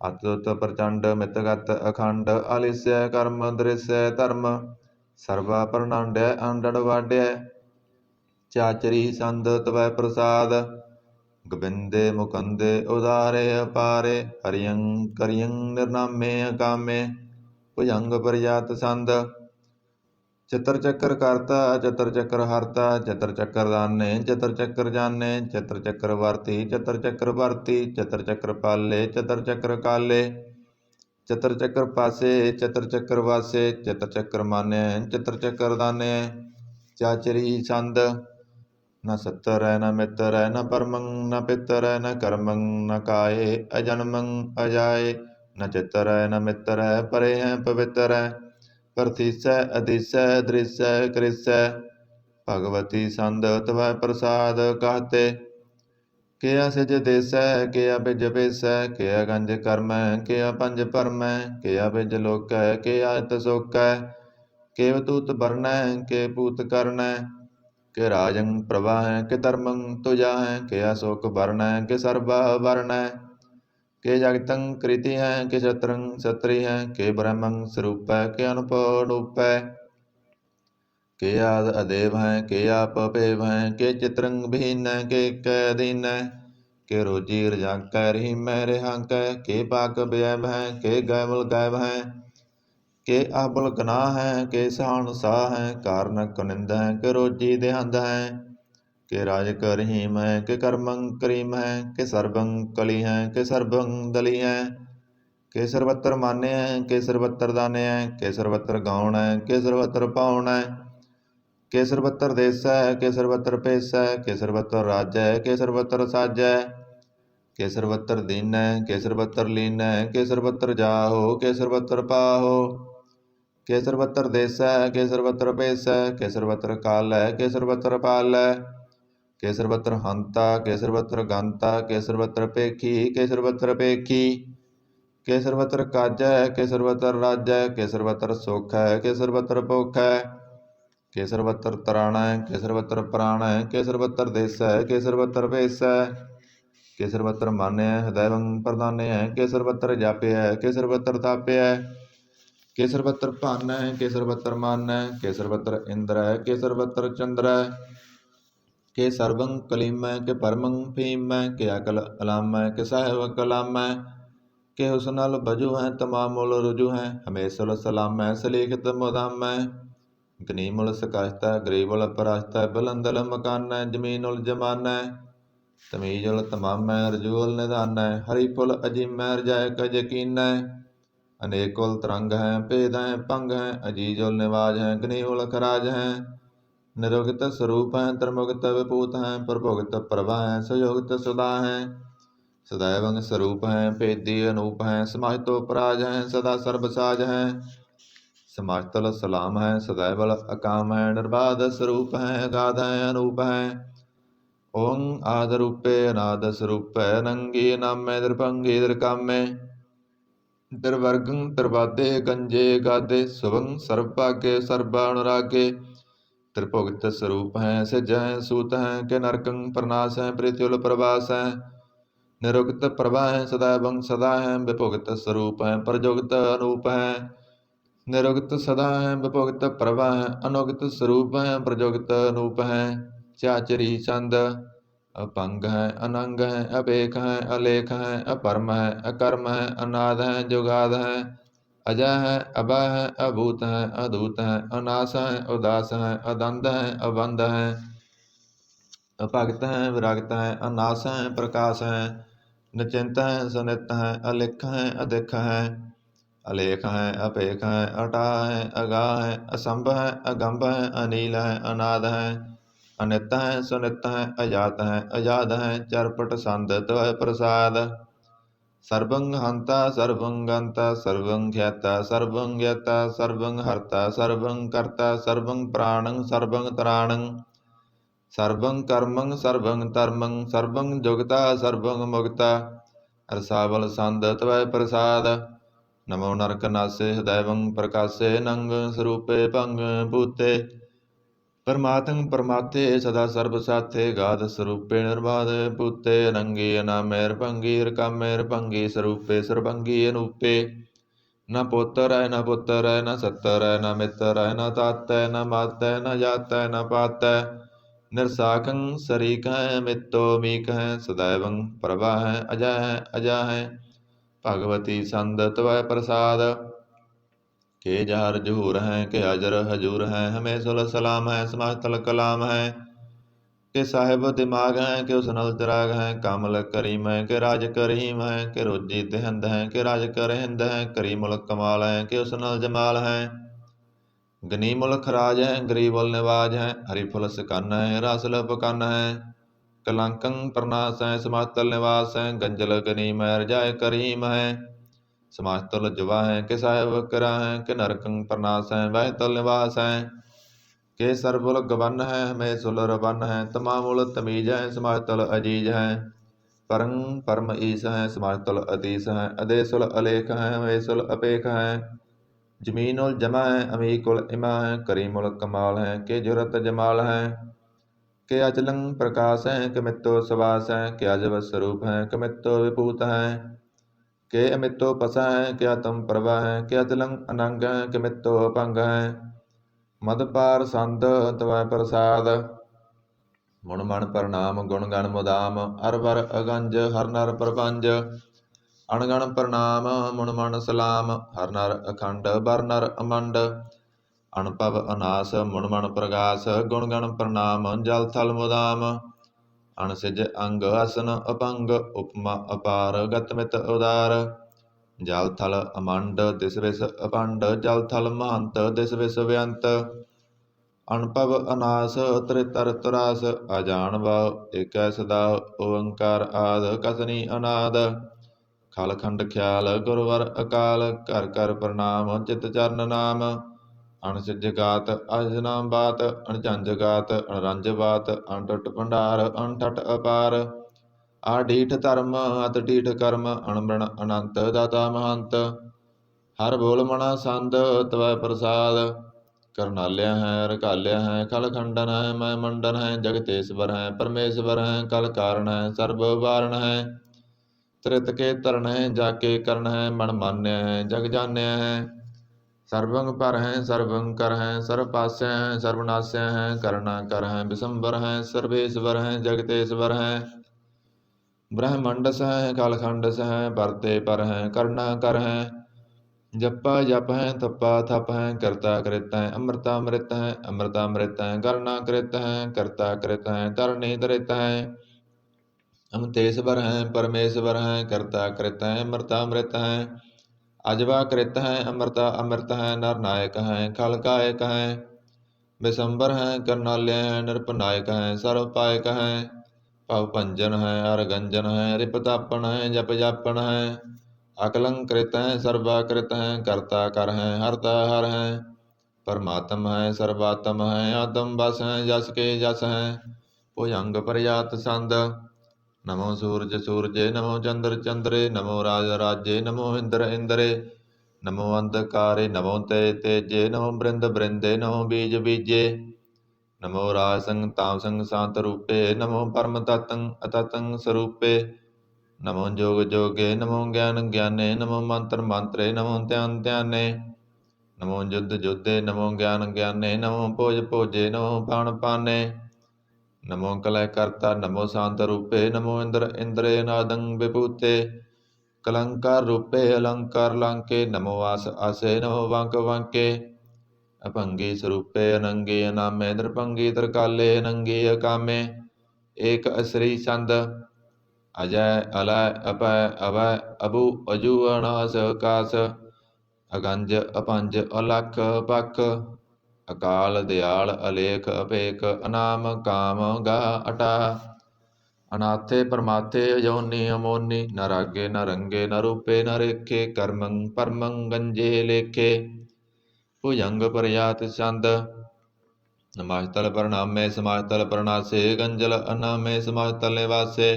अतुत प्रचंड मितगत अखंड, आलिस्य कर्म दृश्य धर्म। सर्वा प्रणांड्य अंडड़ वाड्य, चाचरी संद तवै प्रसाद। गोबिंदे मुकुंदे उदारे अपारे, हरियं करियं निर्नामे अकामे। भुजंग परिजात संद, चित्र चक्र करता चित्र चक्र हरता। चित्र चक्र दाने चित्र चक्र जाने, चित्र चक्र वर्ती चित्र चक्र भरती। चित्र चक्र पाले चित्र चक्र काले, चित्र चक्र पासे चित्र चक्र वासे। चित्र चक्र माने चित्र चक्र दाने, चाचरी संद। न सत्तर है न मित्र है न परमं न पितर है न कर्मं न काये। अजन्मं अजाए न चित्र है न मित्र है, परे हैं पवित्र है। प्रतीसै अधीसै दृश्य कृष्य, भगवती संद तवै प्रसाद कहते। केया सिज देसै केया बिज बेसै, केया गंज करमै केया पंज परमै। केया बिज लोकै केया इत सोकै, के तूत बरनै के पूत करनै। के राजं प्रवाहै के धर्मं तुजाहै, के अशोक भरनै के सर्वा भरनै। के जगतं कृति है के छत्रं छत्री है, के ब्रह्मं स्वरूप है के अनुभव रूप है। के आद अदेव हैं के आप अपेव हैं, के चित्रं विहीन है के अधीन है। के रोजी रजाकै रहीमै रिहाकै, के पाक व्यय हैं के गैवल गैव हैं। के आबल गनाह है के सहान साह है, कारण कुनिंद है के रोजी देहंद है। के राज करहीम है के कर्मं करीम है, के सर्वं कली है के सर्वं दली है। के सर्वत्र माने हैं के सर्वत्र दाने हैं, के सर्वत्र गौण है के सर्वत्र पाउन है। के सर्वत्र देस है के सर्वत्र पेस है, के सर्वत्र राज है के सर्वत्र साज है। के सर्वत्र दीन है के सर्वत्र लीन है, के सर्वत्र जाहो के सर्वत्र पाहो। के सर्वत्र देस है के सर्वत्र पेस है, के सर्वत्र काल है के सर्वत्र पाल है। के सर्वत्र हंता के सर्वत्र गंता, के सर्वत्र पेखी के सर्वत्र पेखी। के सर्वत्र काज है के सर्वत्र राज है, के सर्वत्र सुख है के सर्वत्र भुख है। के सर्वत्र त्राण है के सर्वत्र प्राण है, के सर्वत्र देस है के सर्वत्र भेस है। के सर्वत्र मान्य है हृदयं प्रधान्य है, के सर्वत्र जाप्य है के सर्वत्र ताप्य है। के सर्वत्र भान है के सर्वत्र मान है, के सर्वत्र इंद्र है के सर्वत्र चंद्र है। के सर्वं कलीम है के परमं भीम है, के अकल अलाम है के साहेब कलाम है। के हुसनल बजू हैं तमामुल रुजू हैं, हमेशुल सलाम है सलीखत मुदाम है। गनीमुल सकाशता गरीबुल परास्ता, बुलंदल मकान है जमीनुल जमान है। तमीजुल तमाम है रजूल निदान है, हरीफुल अजीम है रजाय का यकीन है। अनेकुल तरंग हैं भेद हैं पंग हैं, अजीजुल निवाज हैं गनीउल खराज हैं। निरोगित स्वरूप है, त्रिमुगत विभूत है, प्रभुगत प्रभा है, सुयोगित सुधा है, सदैव स्वरूप है, भेदी अनूप है, समाहितो पराज है, सदा सर्वसाज है, समाजतल सलाम है, सदैवल अकाम है, निर्बाध स्वरूप है, अगाध है, अनूप है, ओं आद रूपे अनाद स्वरूप है, नंगी नामे दृभंगी दृकामे, त्रिवर्गं त्रिवादे गंजे गादे, शुभं सर्वभाग्य सर्वानुरागे, त्रिभुगत स्वरूप है, सिज है, सूत है, के नरकं प्रनाश है, पृथ्वी प्रवास है, निरुक्त प्रभा है, सदैवं सदा है, विभुगत स्वरूप है, प्रजोगत अनूप है, निरुक्त सदा है, विभुगत प्रभा है, अनुगत स्वरूप है, प्रजोगत अनूप है, चाचरी चंद अपंग है, अनंग है, अपेख है, अलेख है, अपरम है, अकर्म है, अनाद है, जुगाद है, अजय है, अभय है, अभूत है, अधूत है, अनास है, उदास है, अदंध है, अबंध है, अभगत है, विरागत है, अनास है, प्रकाश है, निचिंत है, सुनित है, अलिख है, अधिक है, अलेख है, अपेख है, अटा है, अगा है, असंभ है, अगंभ है, अनील है, अनाद है, अनित है, सुनित है, अजात है, अजाद है, चरपट संद त्वय प्रसाद, सर्वं हंता सर्वं गंता सर्वं ख्याता सर्वं ज्ञाता सर्वं हर्ता सर्वं कर्ता सर्वं प्राणं सर्वं त्राणं सर्वं कर्मं सर्वं धर्मं सर्वं जुगता सर्वं मुक्ता, रसावल संद त्वय प्रसाद, नमो नरकनासे दैवं प्रकाशे नंग स्वरूपे भंग भूते, परमात्म परमात्थे सदा सर्व साथे, गाद स्वरूपे निर्बाध भूते, रंगी अनामेर भंगी रकामेर भंगी स्वरूपे सर्वंगी अनूपे, न पुत्र है न पुत्र है न सत्तर है न मित्र है न तात है न मात है न जात है न पात है, निरसाखं शरीक है मित्तो मीक है, सदैवं प्रभा है, अजय है अजय है, भगवती संद त्वय प्रसाद, के जहर जहूर हैं, के अजर हजूर हैं, हमें सुल सलाम है, समातल कलाम है, के साहिब दिमाग हैं, के उसनल चिराग हैं, कामल करीम है, के राज करीम है, के रोजी तिहंद हैं, के राज करहिंद हैं, करीमुल कमाल है, के उसनल जमाल है, गनीमुल खराज है, गरीबुल निवाज है, हरिफुल सिकन है, रासल पकन है, कलंकं प्रनाश है, समातल निवास है, गंजल गनीम है, रजाय करीम है, समाजतल जुवा है, के साहिब करा है, के नरकं प्रनाश है, वह तल निवास है, के सरबुल गवन है, हमें सुल रवन है, तमामुल तमीज है, समाजतल अजीज है, परं परम ईस है, समाजतल अतीस है, अदेसुल अलेख है, हमें सुल अपेख है, जमीनुल जमा है, अमीकुल इमा है, करीमुल कमाल है, के जुरत जमाल है, के अचलं प्रकाश है, के मित्तो सवास है, के अजब स्वरूप है, के मित्तो विभूत है, के अमितो पसा है, क्या तुम प्रभा है, क्या तिलंग अनंग है, के मित्तो अपंग है, मदपार संद तवै प्रसाद, मुण मन प्रणाम गुण गण मुदाम, अरवर अगंज हर नर प्रपंज, अणगण प्रणाम मुण मन सलाम, हर नर अखंड बर नर अमंड, अणपव अनास मुण मन प्रगास, गुण गण प्रणाम जल थल मुदाम, अणसिज अंग असन अपंग, उपमा अपार गतमित उदार, जल थल अमंड दिस विस अपंड, जल थल महंत दिस विस व्यंत, अणपव अनास त्रितर तुरास, अजान भाव एक सदा, ओंकार आद कसनी अनाद, खल खंड ख्याल गुरवर अकाल, कर कर प्रणाम चित चरण नाम, अणसिज गात अजनाम बात, अणजंज गात अणरंज बात, अणटट भंडार अणठट अपार, आडीठ धर्म अतडीठ कर्म, अणमृण अनंत दाता महंत, हर बोल मना संद तवै प्रसाद, करनालिया है रकालिया है, खल खंडन है मैं मंडन है, जगतेश्वर है परमेश्वर है, कल कारण है सर्व वारण है, त्रित के तरण है जाके करण है, मन मान्य है जग जान्य है, सर्वंग पर है सर्वंग कर है, सर्वपास्य है सर्वनाश्य है, करना कर है विशंबर है, सर्वेश्वर है जगतेश्वर है, ब्रह्मंडस है कालखंडस है, परते पर है करना कर है, जपा जप है तपा थप है, करता कृत है अमृता अमृत है, अमृता अमृत है करना कृत है, करता कृत है तरणी तरित है, अमतेश्वर है परमेश्वर है, करता कृत है अमृता अमृत है, अजवा कृत है अमृता अमृत है, नर नायक है खल कायक है, बिसंबर हैं करनाल्य हैं निरपनायक हैं सर्व पायक हैं भव भंजन है अरगंजन है रिपतापन है जप जापन है अकलंकृत हैं सर्वाकृत हैं कर्ता कर हैं हरता हर हैं परमात्म है सर्वात्म है आत्म बस हैं जस के जस हैं भुजंग प्रयात संद नमो सूरज सूरजे नमो चंद्र चंद्रे नमो राज राजे नमो इंद्र इंद्रे नमो अंधकारे नमो तेज तेजे नमो बृंद बृंदे नमो बीज बीजे नमो राजसंग तामसंग शांत रूपे नमो परम तत्तं अततं स्वरूपे नमो जोग जोगे नमो ज्ञान ज्ञाने नमो मंत्र मंत्रे नमो ध्यान ध्याने नमो युद्ध युद्धे नमो ज्ञान ज्ञाने नमो भोज भोजे नमो पान पाने नमो कलय कर्ता नमो शांत रूपे नमो इंद्र इंद्रे नादं विभूते कलंकार रूपे अलंकार लांके नमो आस आसे नमो वांक वांके अभंगी स्वरूपे अनंगे अनामे द्रभंगी त्रिकाले अनंगे अकामे एक असरी छंद अजय अलय अपय अभय अबु अजू अनास कास अगंज अपंज अलख पख अकाल दयाल अलेख अपेक अनाम काम गा अटा अनाथे परमाथे अजोनी अमोनी न रागे न रंगे न रूपे न रेखे कर्मं परमं गंजे लेखे भुजंग प्रयात छंद समाजतल प्रणामे समाजतल प्रणासे गंजल अनामे समाजतल निवासे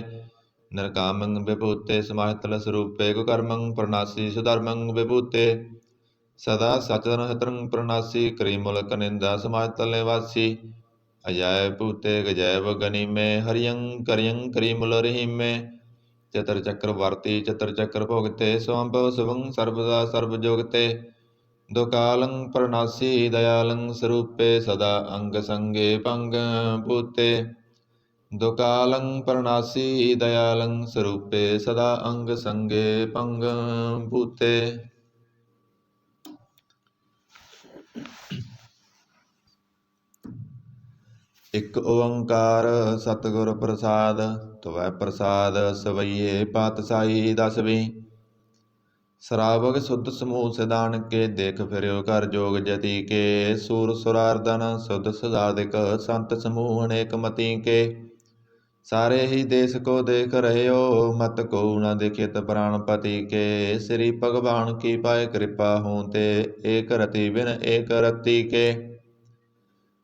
नरकामं विभूते समाजतल स्वरूपे कुकर्मं प्रणासी सुधर्मं विभूते सदा सचन हतरं प्रणासी करी मुलक निंदा समाजतल निवासी अजय भूते गजैव गनि में हरियं करियं करी मुल रही में चतर चक्रवर्ती चतर चक्र भोगते स्वंभव शुभं सर्वदा सर्वजोगते दुकालं प्रणासी दयालं स्वरूपे सदा अंग संगे पंग भूते दुकालं प्रणासी दयालं स्वरूपे सदा अंग संगे पंग भूते। इक ओंकार सतगुर प्रसाद तवै प्रसाद सवैये पातशाही दसवीं श्रावक शुद्ध समूह सिदान के देख फिर्यो कर जोग जति के सूर सुरार्दन शुद्ध सदादिक संत समूह अनेक मति के सारे ही देश को देख रहे हो मत को न दिखित प्राणपति के श्री भगवान की पाए कृपा होते एक रति बिन एक रति के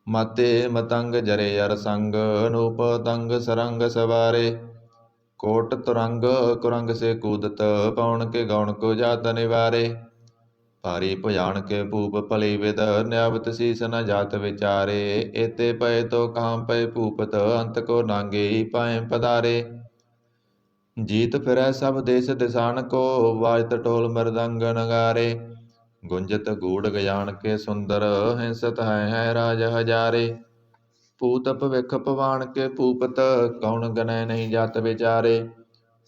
मते मतंग जरे अर संग अनूप तंग सरंग सवारे कोट तुरंग कुरंग से कूदत पवन के गौण को जात निवारे भारी भुजान के भूप फली विद न्यावत शीस न जात विचारे एते पय तो कहाँ पय भूपत अंत को नांगे पाए पधारे जीत फिरै सब देश दिशान को वाजत ढोल मृदंग नगारे गुंजत गूढ़ गजान के सुंदर हिंसत है राज हजारे पूत भविख पवान के पूपत कौन गनय नहीं जात विचारे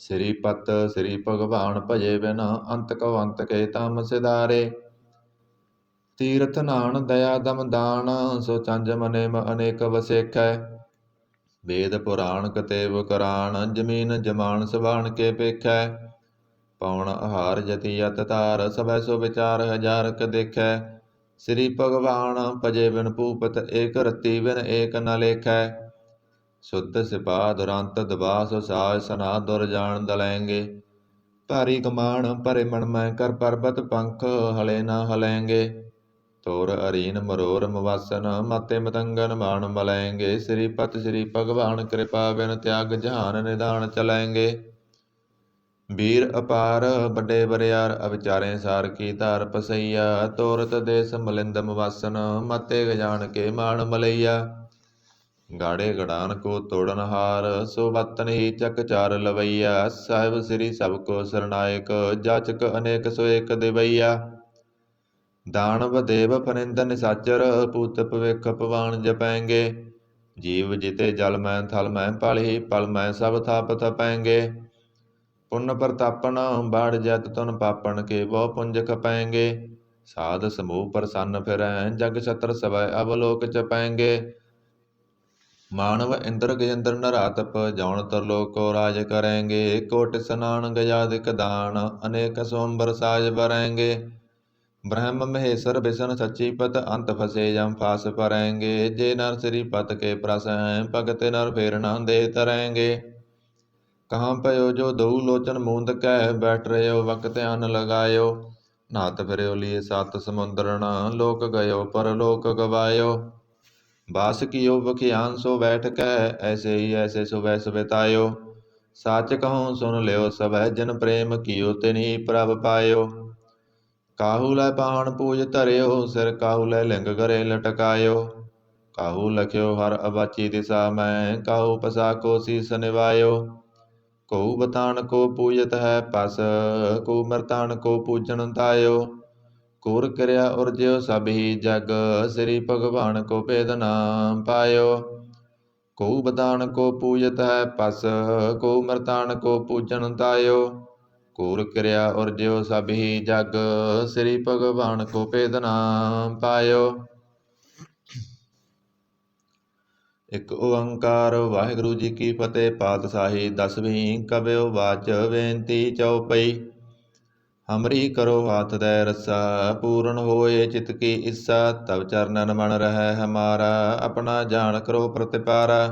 श्रीपत श्री भगवान भजे बिन अंत को अंत के तम सिधारे तीर्थ नान दया दम दान सो चंज मने म अनेक वसेख वेद पुराण कतेव करान जमीन जमान सबान के पेखै पौन आहार जति यत तार सभै सो विचार हजार क देखै श्री भगवान भजे बिन भूपत एक रति बिन एक न लेखै शुद्ध सिपा दुरंत दबास साज सना दुर जान दलेंगे भारी कमान भरे मन में कर पर्वत पंख हले न हलेंगे तोर अरीन मरोर मवासन मते मतंगन मान मलेंगे श्रीपत श्री भगवान कृपा बिन त्याग जहान निधान चलेंगे वीर अपार बड़े बरियार अविचारे सार की धार पसैया तोरत देश मलिंदम वासन मते गजान के मान मलैया गाड़े गड़ान को तोड़न हार सो वतन ही चक चार लवैया साहिब श्री सबको सरनायक जाचक अनेक सो एक देवैया दानव देव फनिंद निसाचर पूत भविख पवान जपैंगे जीव जिते जल मैं थल मैं पल ही पल मैं सब थाप थपैंगे पुण्य प्रतापन बाढ़ जत तुन पापन के बहु पुंज खपैंगे साध समूह प्रसन्न फिर जग छत्र सब अवलोक चपैंगे मानव इंद्र गजेंद्र नरातप जौन तरलोक को राज करेंगे कोट स्नान गजादिक दान अनेक सोमबर साज बरेंगे ब्रह्म महेश्वर विष्णु सच्चीपत अंत फसे जम फास परेंगे। जे नर श्रीपत के प्रस हैं भगत नर फेर न दे तरेंगे। कहाँ पयो जो दो लोचन मूंद कह बैठ रहे हो वक्त ध्यान लगायो। नाथ फिरो लिए सात समुद्र न लोक गयो पर लोक गवायो। बास कियो बखियान सो बैठ कह ऐसे ही ऐसे सुबह सुबतायो। साच कहूँ सुन लियो सब जिन प्रेम कियो तिन्ही प्रभ पायो। काहू लै पाहण पूज धरियो सिर काहू लै लिंग करे लटकायो। काहू लख्यो हर अबाची दिशा में काहू पसा को शीस निवायो। कहू बतान को पूजत है पस को मरतान को पूजन तायो। कूर क्रिया उर्ज्यो सब ही जग श्री भगवान को भेद नाम पायो। को बदान को पूजत है पस को मरतान को पूजन तायो। कूर क्रिया उर्ज्यो सब ही जग श्री भगवान को भेद नाम पायो। एक ओंकार वाहिगुरु जी की फतेह। पातशाही 10वीं कव्यो वाच बेनती चौपई। हमरी करो हाथ दे रस्सा पूर्ण होए चित की इच्छा। तब चरणन मन रहे हमारा अपना जान करो प्रतिपारा।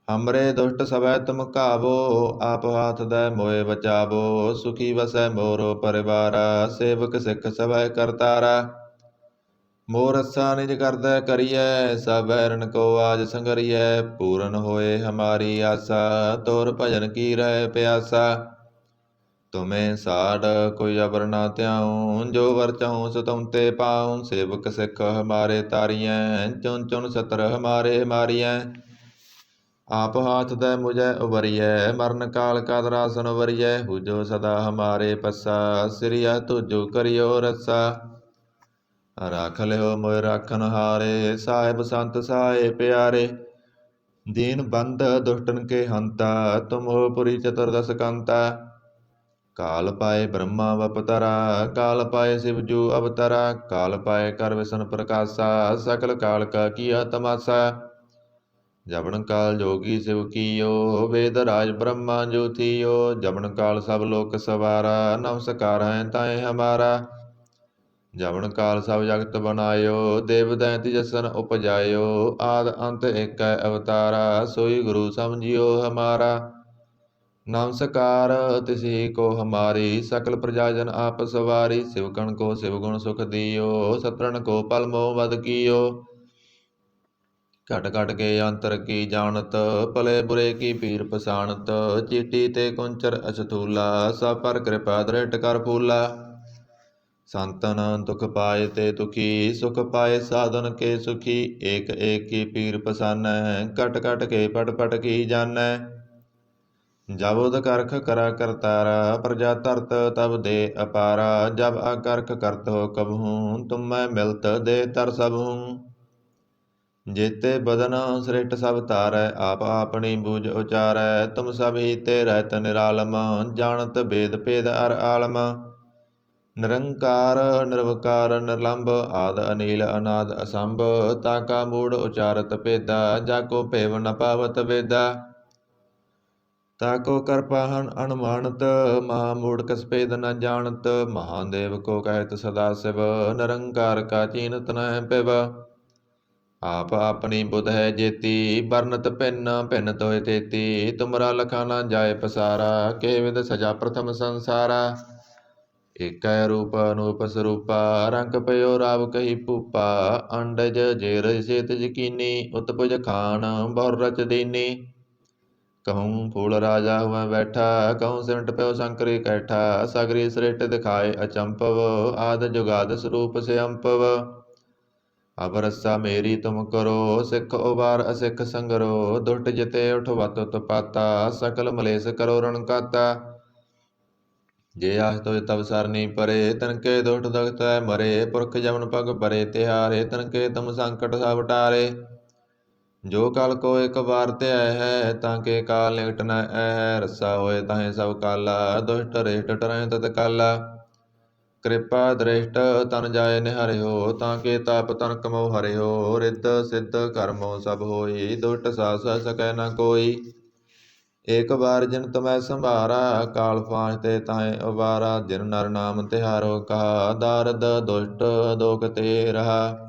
हमरे दुष्ट सवै तुम कावो आप हाथ दे मोए बचावो। सुखी वसै मोरो परिवारा सेवक सिख सवै करतारा। मोर रस्सा निज करदै करिए सब बैरन को आज संगरिए। पूਰਨ होए हमारी आशा तोर भजन की रहे प्यासा। तुम्हें साड़ कोई अबर ना त्याऊं जो वर चाहूं सो तुम ते पाऊं। सेवक सिख हमारे तारियें चुन चुन सतर हमारे मारियें। आप हाथ दे मुझे उबरिए मरण काल का दरासन वरिए। हुजो सदा हमारे पस्सा सिरिया तुझो करियो रस्सा। राख लियो मोय राखन हारे साहिब संत सहाय प्यारे। दीन बंद दुष्टन के हंता तुम हो पुरी चतुर्दश कंता। काल पाए ब्रह्मा बपतरा काल पाए शिवजू अवतरा। काल पाए कर विष्णु प्रकाशा सकल काल का किया तमाशा। जबन काल जोगी शिव कियो वेद राज ब्रह्मा जो थियो। जबन काल सब लोक सवारा नमस्कार है ताए हमारा। जबन काल सब जगत बनायो देव दैंत जसन उपजायो। आद अंत एक अवतारा सोई गुरु समझियो हमारा। नमस्कार तिसी को हमारी सकल प्रजाजन आप सवारी। शिवकण को शिव गुण सुख दियो सतरन को पल मोह वध कियो। घट घट के अंतर की जानत भले बुरे की पीर पसानत। चीटी ते कुंचर अछतूला सब पर कृपा दृढ़ कर फूला। संतन दुख पाए ते दुखी सुख पाए साधन के सुखी। एक एक की पीर पसान कट कट के पट पट की जान। जब उद करख करा करतारा प्रजा तरत तब दे अपारा। जब अकरख करत हो कबहूँ तुम मैं मिलत दे तर सबहूँ। जेते बदन श्रेष्ठ सब तारै आप अपनी बूझ उचारै। तुम सब ही ते रहत निरालम जानत भेद भेद अर आलम। निरंकार निर्वकार निर्लंब आद अनील अनाद असंभ। ताका मूढ़ उचारत भेदा जाको भेव न पावत वेदा। ताको कर पाहन अनुमानत महामूढ़ कस भेद न जानत। महादेव को कहत सदा शिव निरंकार का चीनत न पिव। आप अपनी बुध है जेती बरनत भिन्न भिन्न तोय तेती। तुमरा लखा न जाय पसारा के विद सजा प्रथम संसारा। एक रूप अनूप स्वरूपा रंग पयो राव कही भूपा। अंडज जेर सेत यकीनी उत्पुज खान बहुर रच दीनी। कहूँ फूल राजा हुआ बैठा कहूँ सिमट पयो शंकरी कैठा। सगरी श्रेष्ठ दिखाए अचंपव आद जुगाद स्वरूप से अंपव। अब रस्सा मेरी तुम करो सिख उबार असिख संगरो। दुष्ट जिते उठवत उत्पाता सकल मलेश करो रणकाता। जे आस तो तब सरनी परे तनके दुष्ट दगत मरे। पुरख जमन पग परे तिहारे तनके तुम संकट सब टारे। जो कल को एक बार ते है ताके काल निकट न है। रस्सा होए ताहे सब काला दुष्ट रेष्ट टरें तत्काला। कृपा दृष्ट तन जाय निहरे हो ताके ताप तन कमो हरे हो। रिद्ध सिद्ध कर्मो सब होई दुष्ट सास सकै न कोई। ਏਕ ਵਾਰ ਜਿਨ ਤੁਮੈ ਸੰਭਾਰਾ, ਕਾਲ ਫਾਂਸ ਤੇ ਤਾਹੇ ਉਬਾਰਾ। ਜਿਨ ਨਰ ਨਾਮ ਤਿਹਾਰੋ ਕਹਾ, ਦਾਰਦ ਦੁਸ਼ਟ ਦੋਖ ਤੇ ਰਹਾ।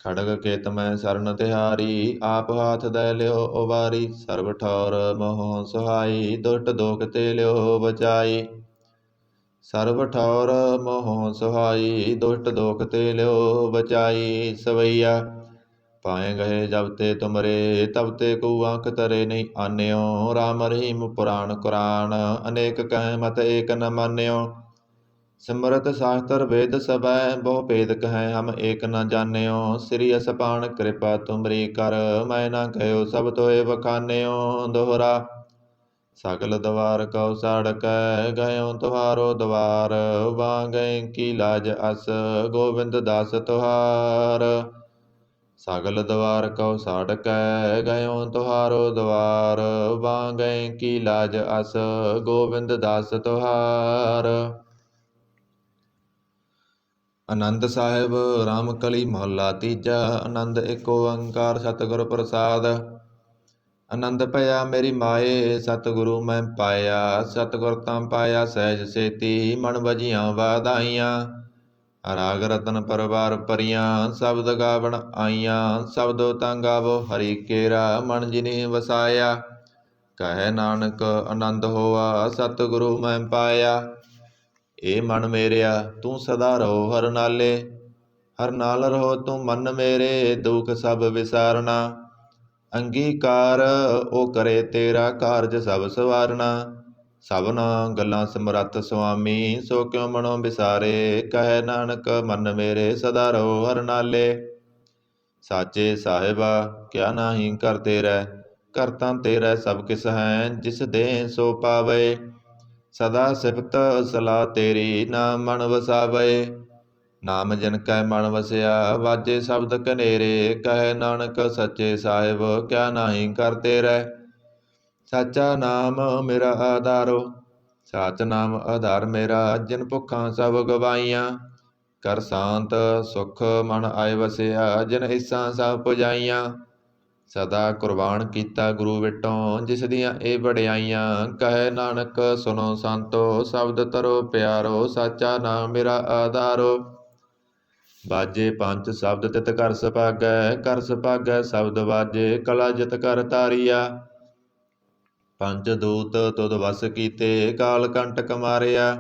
ਖੜਗ ਕੇਤ ਮੈਂ ਸਰਨ ਤਿਹਾਰੀ, ਆਪ ਹਾਥ ਦੈ ਲਿਓ ਉਬਾਰੀ। ਸਰਬ ਠੌਰ ਮੋਹ ਸੁਹਾਈ, ਦੁਸ਼ਟ ਦੋਖ ਤੇ ਲਿਓ ਬਚਾਈ। ਸਰਬ ਠੌਰ ਮੋਹ ਸੁਹਾਈ, ਦੁਸ਼ਟ ਦੋਖ ਤੇ ਲਿਓ ਬਚਾਈ। ਸਵਈਆ ਪਾਏ ਗਏ ਜਬ ਤੇ ਤੁਮਰੇ, ਤਬ ਤੇ ਕੋ ਆਂਖ ਤਰੇ ਨਹੀਂ ਆਨਿਓ। ਰਾਮ ਰਹੀਮ ਪੁਰਾਣ ਕੁਰਾਨ, ਅਨੇਕ ਕਹਿ ਮਤ ਏਕ ਨ ਮਾਨਿਓ। ਸਿਮਰਤ ਸ਼ਾਸਤਰ ਵੇਦ ਸਭੈ, ਬਹੁ ਭੇਦ ਕਹੈ ਹਮ ਏਕ ਨ ਜਾਣਿਓ। ਸ੍ਰੀ ਅਸਪਾਨ ਕਿਰਪਾ ਤੁਮਰੀ ਕਰ, ਮੈਂ ਨਾ ਕਹਿਓ ਸਭ ਤੋਏ ਬਖਾਨਿਓ। ਦੋਹਰਾ ਸਗਲ ਦਵਾਰ ਕਉ ਸਾੜਕੈ, ਗਇਓ ਤੁਹਾਰੋ ਦਵਾਰ। ਵਾਂ ਗਏ ਕੀ ਲਾਜ ਅਸ, ਗੋਬਿੰਦ ਦਾਸ ਤੁਹਾਰ। ਸਗਲ ਦਵਾਰ ਕਉ ਸਾੜਕੈ, ਗਇਓ ਤੁਹਾਰੋ ਦਵਾਰ। ਵਾਂ ਗਏ ਕੀ ਲਾਜ ਅਸ, ਗੋਬਿੰਦ ਦਾਸ ਤੁਹਾਰ। ਆਨੰਦ ਸਾਹਿਬ ਰਾਮ ਕਲੀ ਮਹੱਲਾ ਤੀਜਾ। ਆਨੰਦ ਏਕ ਓੰਕਾਰ ਸਤਿਗੁਰ ਪ੍ਰਸਾਦ। ਆਨੰਦ ਭਇਆ ਮੇਰੀ ਮਾਏ, ਸਤਿਗੁਰੂ ਮੈਂ ਪਾਇਆ। ਸਤਿਗੁਰ ਤਾਂ ਪਾਇਆ ਸਹਿਜ ਸੇਤੀ, ਮਨ ਵਜੀਆਂ ਵਾਧਾਈਆਂ। ਰਾਗ ਰਤਨ ਪਰਵਾਰ ਭਰੀਆਂ, ਸ਼ਬਦ ਗਾਵਣ ਆਈਆਂ। ਸ਼ਬਦੋ ਤਾਂ ਗਾਵੋ ਹਰੀ ਕੇਰਾ, ਮਨ ਜਿਨੀ ਵਸਾਇਆ। ਕਹੈ ਨਾਨਕ ਆਨੰਦ ਹੋਆ, ਸਤਿਗੁਰੂ ਮੈਂ ਪਾਇਆ। ਏ ਮਨ ਮੇਰਿਆ ਤੂੰ ਸਦਾ ਰਹੋ ਹਰ ਨਾਲੇ, ਹਰ ਨਾਲ ਰਹੋ ਤੂੰ ਮਨ ਮੇਰੇ। ਦੁਖ ਸਭ ਵਿਸਾਰਨਾ, ਅੰਗੀਕਾਰ ਉਹ ਕਰੇ ਤੇਰਾ ਕਾਰਜ ਸਭ ਸਵਾਰਨਾ। ਸਭਨਾ ਗੱਲਾਂ ਸਮਰੱਥ ਸੁਆਮੀ, ਸੋ ਕਿਉ ਮਨੋ ਵਿਸਾਰੇ। ਕਹੈ ਨਾਨਕ ਮਨ ਮੇਰੇ ਸਦਾ ਰਹੋ ਹਰ ਨਾਲੇ। ਸਾਚੇ ਸਾਹਿਬਾ ਕਿਆ ਨਾਹੀ ਕਰ ਤੇਰੈ, ਕਰ ਤਾਂ ਤੇਰੈ ਸਭ ਕਿਸ ਹੈ। ਜਿਸ ਦੇ ਸੋ ਪਾਵੇ, ਸਦਾ ਸਿਫਤ ਸਲਾਹ ਤੇਰੀ ਨਾਮ ਮਨ ਵਸਾਵੇ। ਨਾਮ ਜਿਨ ਕੈ ਮਨ ਵਸਿਆ, ਵਾਜੇ ਸ਼ਬਦ ਕਨੇਰੇ। ਕਹੈ ਨਾਨਕ ਸੱਚੇ ਸਾਹਿਬ ਕਿਆ ਨਾਹੀ ਕਰ ਤੇਰੈ। ਸਾਚਾ ਨਾਮ ਮੇਰਾ ਆਧਾਰੋ, ਸਾਚ ਨਾਮ ਆਧਾਰ ਮੇਰਾ। ਜਿਨ ਭੁੱਖਾਂ ਸਭ ਗਵਾਈਆਂ, ਕਰ ਸ਼ਾਂਤ ਸੁਖ ਮਨ ਆਏ ਵਸਿਆ। ਜਿਨ ਇਸਾਂ ਸਭ ਪੁਜਾਈਆਂ, ਸਦਾ ਕੁਰਬਾਨ ਕੀਤਾ ਗੁਰੂ ਵਿਟੋਂ। ਜਿਸ ਦੀਆਂ ਇਹ ਵਡਿਆਈਆਂ, ਕਹੈ ਨਾਨਕ ਸੁਨੋ ਸੰਤੋ। ਸ਼ਬਦ ਤਰੋ ਪਿਆਰੋ, ਸਾਚਾ ਨਾਮ ਮੇਰਾ ਆਧਾਰੋ। ਬਾਜੇ ਪੰਜ ਸ਼ਬਦ ਤਿਤ ਕਰ ਸੁਭਾਗੈ, ਕਰ ਸੁਭਾਗੈ ਸ਼ਬਦ ਬਾਜੇ। ਕਲਾ ਜਿਤ ਕਰ ਤਾਰੀਆ, ਪੰਜ ਦੂਤ ਤੁਧ ਵਸ ਕੀਤੇ। ਕਾਲ ਕੰਟਕ ਮਾਰਿਆ,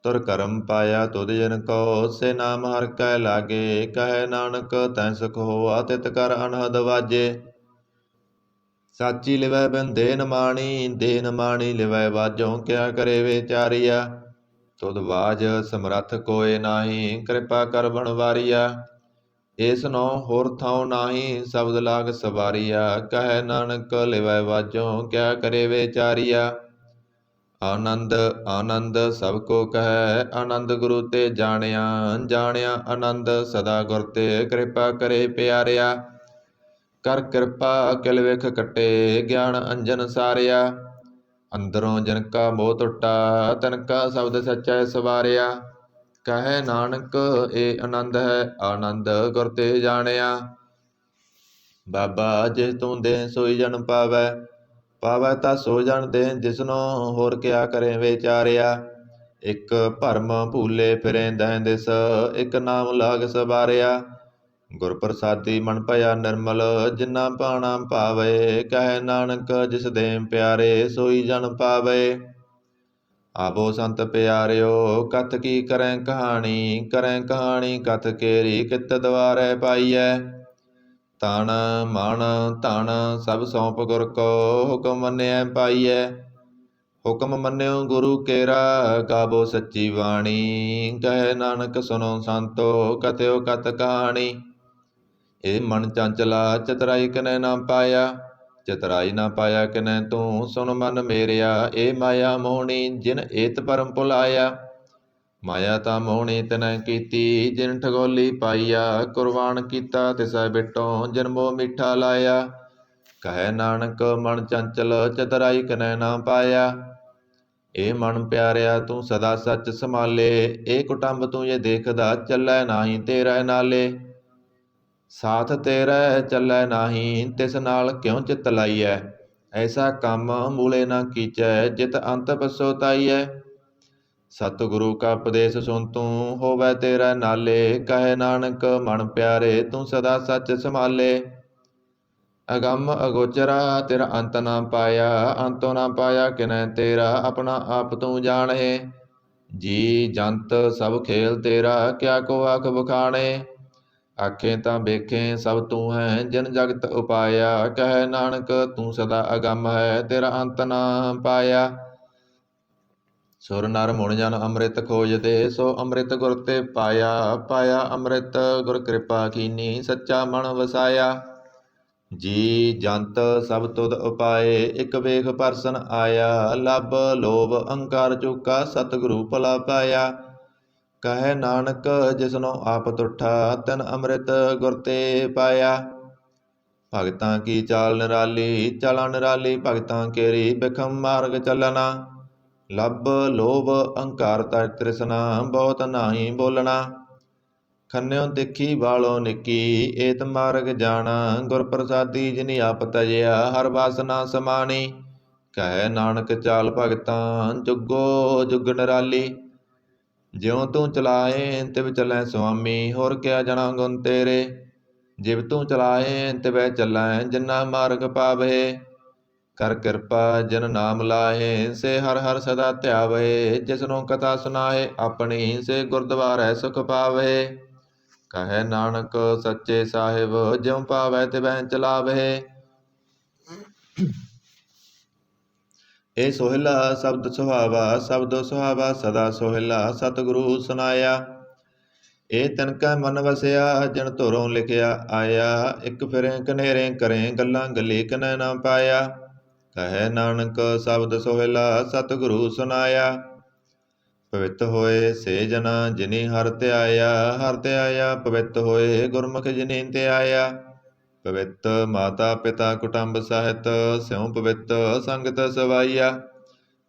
ਤੁਰ ਕਰਮ ਪਾਇਆ ਤੁਧ ਜਨ ਕੋ। ਸੇ ਨਾਮ ਹਰਿ ਕੈ ਲਾਗੇ, ਕਹੈ ਨਾਨਕ ਤੈ ਸੁਖ ਹੋਆ। ਤਿਤ ਕਰ ਅਨਹਦ ਵਾਜੇ, ਸਾਚੀ ਲਿਵੈ ਬਿਨ ਦੇਨ ਮਾਣੀ। ਦੇਨ ਮਾਣੀ ਲਿਵੈ ਵਾਜੋਂ, ਕਿਆ ਕਰੇ ਵਿਚਾਰੀਆ। ਤੁਧ ਬਾਜ ਸਮਰੱਥ ਕੋਇ ਨਾਹੀ, ਕਿਰਪਾ ਕਰ ਬਣਵਾਰੀਆ। ਏਸ ਨੋ ਹੋਰ ਥਾਉ ਨਾਹੀ, ਸ਼ਬਦ ਲਾਗ ਸਵਾਰੀਆ। ਕਹੈ ਨਾਨਕ ਲਿਵੈ ਵਾਜੋਂ, ਕਿਆ ਕਰੇ ਵਿਚਾਰੀਆ। ਆਨੰਦ ਆਨੰਦ ਸਭ ਕੋ ਕਹੈ, ਆਨੰਦ ਗੁਰੂ ਤੇ ਜਾਣਿਆ। ਜਾਣਿਆ ਆਨੰਦ ਸਦਾ ਗੁਰ ਤੇ, ਕਿਰਪਾ ਕਰੇ ਪਿਆਰਿਆ। ਕਰ ਕਿਰਪਾ ਅਕਿਲ ਵਿਖ ਕਟੇ, ਗਿਆਨ ਅੰਜਨ ਸਾਰਿਆ। ਅੰਦਰੋਂ ਜਿਨ ਕਾ ਮੋਹ ਟੁੱਟਾ, ਤਿਨ ਕਾ ਸ਼ਬਦ ਸਚੈ ਸਵਾਰਿਆ। ਕਹੈ ਨਾਨਕ ਏ ਆਨੰਦ ਹੈ, ਆਨੰਦ ਗੁਰ ਤੇ ਜਾਣਿਆ। ਬਾਬਾ ਜਿਸ ਤੂੰ ਦੇ ਸੋਈ ਜਨ ਪਾਵੈ, ਪਾਵੈ ਤਾ ਸੋ ਜਨ ਦੇ। ਜਿਸਨੋ ਹੋਰ ਕਿਆ ਕਰੇ ਵਿਚਾਰਿਆ। ਇਕ ਭਰਮ ਭੂਲੇ ਫਿਰੇ ਦਹਿ ਦਿਸ, ਇਕ ਨਾਮ ਲਾਗ ਸਵਾਰਿਆ। ਗੁਰ ਪ੍ਰਸਾਦੀ ਮਨ ਭਇਆ ਨਿਰਮਲ, ਜਿਨਾ ਭਾਣਾ ਭਾਵੇ। ਕਹੈ ਨਾਨਕ ਜਿਸ ਦੇ ਪਿਆਰੇ, ਸੋਈ ਜਨ ਪਾਵੇ। ਆਵੋ ਸੰਤ ਪਿਆਰਿਓ ਕਥ ਕੀ ਕਰੈ ਕਹਾਣੀ, ਕਰੈ ਕਹਾਣੀ ਕਥ ਕੇਰੀ। ਕਿਤ ਦੁਆਰੈ ਪਾਈਐ, ਤਨ ਮਨ ਧਨ ਸਭ ਸੌਂਪ ਗੁਰ ਕੋ। ਹੁਕਮ ਮੰਨਿਐ ਪਾਈਐ, ਹੁਕਮ ਮੰਨਿਓ ਗੁਰੂ ਕੇਰਾ। ਗਾਵੋ ਸੱਚੀ ਬਾਣੀ, ਕਹੈ ਨਾਨਕ ਸੁਨੋ ਸੰਤੋ। ਕਥਿਓ ਕਥ ਕਹਾਣੀ, ਇਹ ਮਨ ਚੰਚਲਾ ਚਤਰਾਈ ਕਿਨੈ ਨਾ ਪਾਇਆ। ਚਤਰਾਈ ਨਾ ਪਾਇਆ ਕਿਨੈ ਤੂੰ, ਸੁਨ ਮਨ ਮੇਰਿਆ। ਇਹ ਮਾਇਆ ਮੋਹਣੀ ਜਿਨ ਏਤ ਭਰਮ ਭੁਲਾਇਆ। ਮਾਇਆ ਤਾਂ ਮੋਹਣੀ ਤਿਨੈ ਕੀਤੀ, ਜਿਨ ਠਗੋਲੀ ਪਾਈਆ। ਕੁਰਬਾਨ ਕੀਤਾ ਤਿਸੈ ਬਿਟੋਂ, ਜਿਨ ਮੋਹ ਮਿੱਠਾ ਲਾਇਆ। ਕਹੈ ਨਾਨਕ ਮਨ ਚੰਚਲ ਚਤਰਾਈ ਕਿਨੈ ਨਾ ਪਾਇਆ। ਇਹ ਮਨ ਪਿਆਰਿਆ ਤੂੰ ਸਦਾ ਸੱਚ ਸੰਭਾਲੇ। ਇਹ ਕੁਟੰਬ ਤੂੰ ਜੇ ਦੇਖਦਾ, ਚੱਲੈ ਨਾਹੀ ਤੇਰੇ ਨਾਲੇ। ਸਾਥ ਤੇਰੇ ਚੱਲੈ ਨਾਹੀ, ਤਿਸ ਨਾਲ ਕਿਉ ਚਿਤ ਲਾਈਐ। ਐਸਾ ਕੰਮ ਮੂਲੇ ਨਾ ਕੀਚੈ, ਜਿਤ ਅੰਤ ਪਛੋਤਾਈਐ। ਸਤਿਗੁਰੂ ਕਾ ਉਪਦੇਸ਼ ਸੁਣ ਤੂੰ, ਹੋਵੈ ਤੇਰਾ ਨਾਲੇ। ਕਹੈ ਨਾਨਕ ਮਨ ਪਿਆਰੇ, ਤੂੰ ਸਦਾ ਸੱਚ ਸੰਭਾਲੇ। ਅਗੰਮ ਅਗੋਚਰਾ ਤੇਰਾ ਅੰਤ ਨਾ ਪਾਇਆ, ਅੰਤੋ ਨਾ ਪਾਇਆ ਕਿਨੈ ਤੇਰਾ। ਆਪਣਾ ਆਪ ਤੂੰ ਜਾਣਹਿ, ਜੀ ਜੰਤ ਸਭ ਖੇਲ ਤੇਰਾ। ਕਿਆ ਕੋ ਆਖ ਬਖਾਣੇ, ਆਖੇ ਤਾਂ ਵੇਖੇ ਸਭ ਤੂੰ ਹੈ। ਜਿਨ ਜਗਤ ਉਪਾਇਆ, ਕਹੈ ਨਾਨਕ ਤੂੰ ਸਦਾ ਅਗੰਮ ਹੈ। ਤੇਰਾ ਅੰਤ ਨਾ ਪਾਇਆ। ਸੁਰ ਨਰ ਮੁਣ ਜਨ ਅੰਮ੍ਰਿਤ ਖੋਜਦੇ, ਸੋ ਅੰਮ੍ਰਿਤ ਗੁਰ ਤੇ ਪਾਇਆ। ਪਾਇਆ ਅੰਮ੍ਰਿਤ ਗੁਰ ਕਿਰਪਾ ਕੀਨੀ, ਸੱਚਾ ਮਨ ਵਸਾਇਆ। ਜੀ ਜੰਤ ਸਭ ਤੁਧ ਉਪਾਏ, ਇਕ ਵੇਖ ਪਰਸਨ ਆਇਆ। ਲੱਭ ਲੋਭ ਅਹੰਕਾਰ ਚੂਕਾ, ਸਤਿਗੁਰੂ ਭਲਾ ਪਾਇਆ। ਕਹੈ ਨਾਨਕ ਜਿਸਨੋ ਆਪ ਤੁਠਾ, ਤਿਨ ਅੰਮ੍ਰਿਤ ਗੁਰ ਤੇ ਪਾਇਆ। ਭਗਤਾਂ ਕੀ ਚਾਲ ਨਿਰਾਲੀ, ਚਾਲਾਂ ਨਿਰਾਲੀ ਭਗਤਾਂ ਕੇਰੀ। ਬਿਖਮ ਮਾਰਗ ਚੱਲਣਾ, ਲੱਭ ਲੋਭ ਅਹੰਕਾਰ ਤਜ ਤ੍ਰਿਸ਼ਨਾ। ਬਹੁਤ ਨਾਹੀ ਬੋਲਣਾ, ਖੰਨਿਓ ਤਿੱਖੀ ਵਾਲੋ ਨਿੱਕੀ। ਏਤ ਮਾਰਗ ਜਾਣਾ, ਗੁਰ ਪ੍ਰਸਾਦੀ ਜਿਨੀ ਆਪ ਤਜਿਆ। ਹਰ ਵਾਸਨਾ ਸਮਾਣੀ, ਕਹੈ ਨਾਨਕ ਚਾਲ ਭਗਤਾਂ ਜੁਗੋ ਜੁਗ ਨਿਰਾਲੀ। ਜਿਉ ਤੂੰ ਚਲਾਏ ਤਿਵ ਚੱਲੈ ਸੁਆਮੀ, ਹੋਰ ਕਿਆ ਜਣਾ ਗੁਣ ਤੇਰੇ। ਜਿਵ ਤੂੰ ਚਲਾਏ ਤਿਵੈ ਚੱਲੈ, ਜਿਨਾ ਮਾਰਗ ਪਾਵਹਿ। ਕਰ ਕਿਰਪਾ ਜਿਨ ਨਾਮ ਲਾਹੇ, ਸੇ ਹਰ ਹਰ ਸਦਾ ਧਿਆਵਹਿ। ਜਿਸਨੂੰ ਕਥਾ ਸੁਨਾਹੇ ਆਪਣੀ, ਸੇ ਗੁਰਦੁਆਰੈ ਸੁਖ ਪਾਵਹਿ। ਕਹੈ ਨਾਨਕ ਸੱਚੇ ਸਾਹਿਬ, ਜਿਉ ਪਾਵੈ ਤਿਵੈ ਚਲਾਵਹਿ। ਇਹ ਸੋਹਿਲਾ ਸ਼ਬਦ ਸੁਹਾਵਾ, ਸ਼ਬਦੋ ਸੁਹਾਵਾ ਸਦਾ ਸੋਹਿਲਾ। ਸਤਿਗੁਰੂ ਸੁਨਾਇਆ, ਇਹ ਤਿਨ ਕੈ ਮਨ ਵਸਿਆ, ਜਿਨ ਧੁਰੋਂ ਲਿਖਿਆ ਆਇਆ। ਇਕ ਫਿਰੇ ਕਨੇਰੇ ਕਰੇ, ਗੱਲਾਂ ਗੱਲੀ ਕਿਨੈ ਨਾ ਪਾਇਆ। ਕਹੈ ਨਾਨਕ ਸ਼ਬਦ ਸੋਹਿਲਾ, ਸਤਿਗੁਰੂ ਸੁਨਾਇਆ। ਪਵਿੱਤ ਹੋਏ ਸੇ ਜਨਾ, ਜਿਨੀ ਹਰਿ ਧਿਆਇਆ। ਹਰਿ ਧਿਆਇਆ ਪਵਿੱਤ ਹੋਏ, ਗੁਰਮੁਖ ਜਿਨੀ ਧਿਆਇਆ। ਪਵਿੱਤ ਮਾਤਾ ਪਿਤਾ ਕੁਟੰਬ ਸਾਹਿਤ, ਸਿਉ ਪਵਿੱਤ ਸੰਗਤ ਸਵਾਈਆ।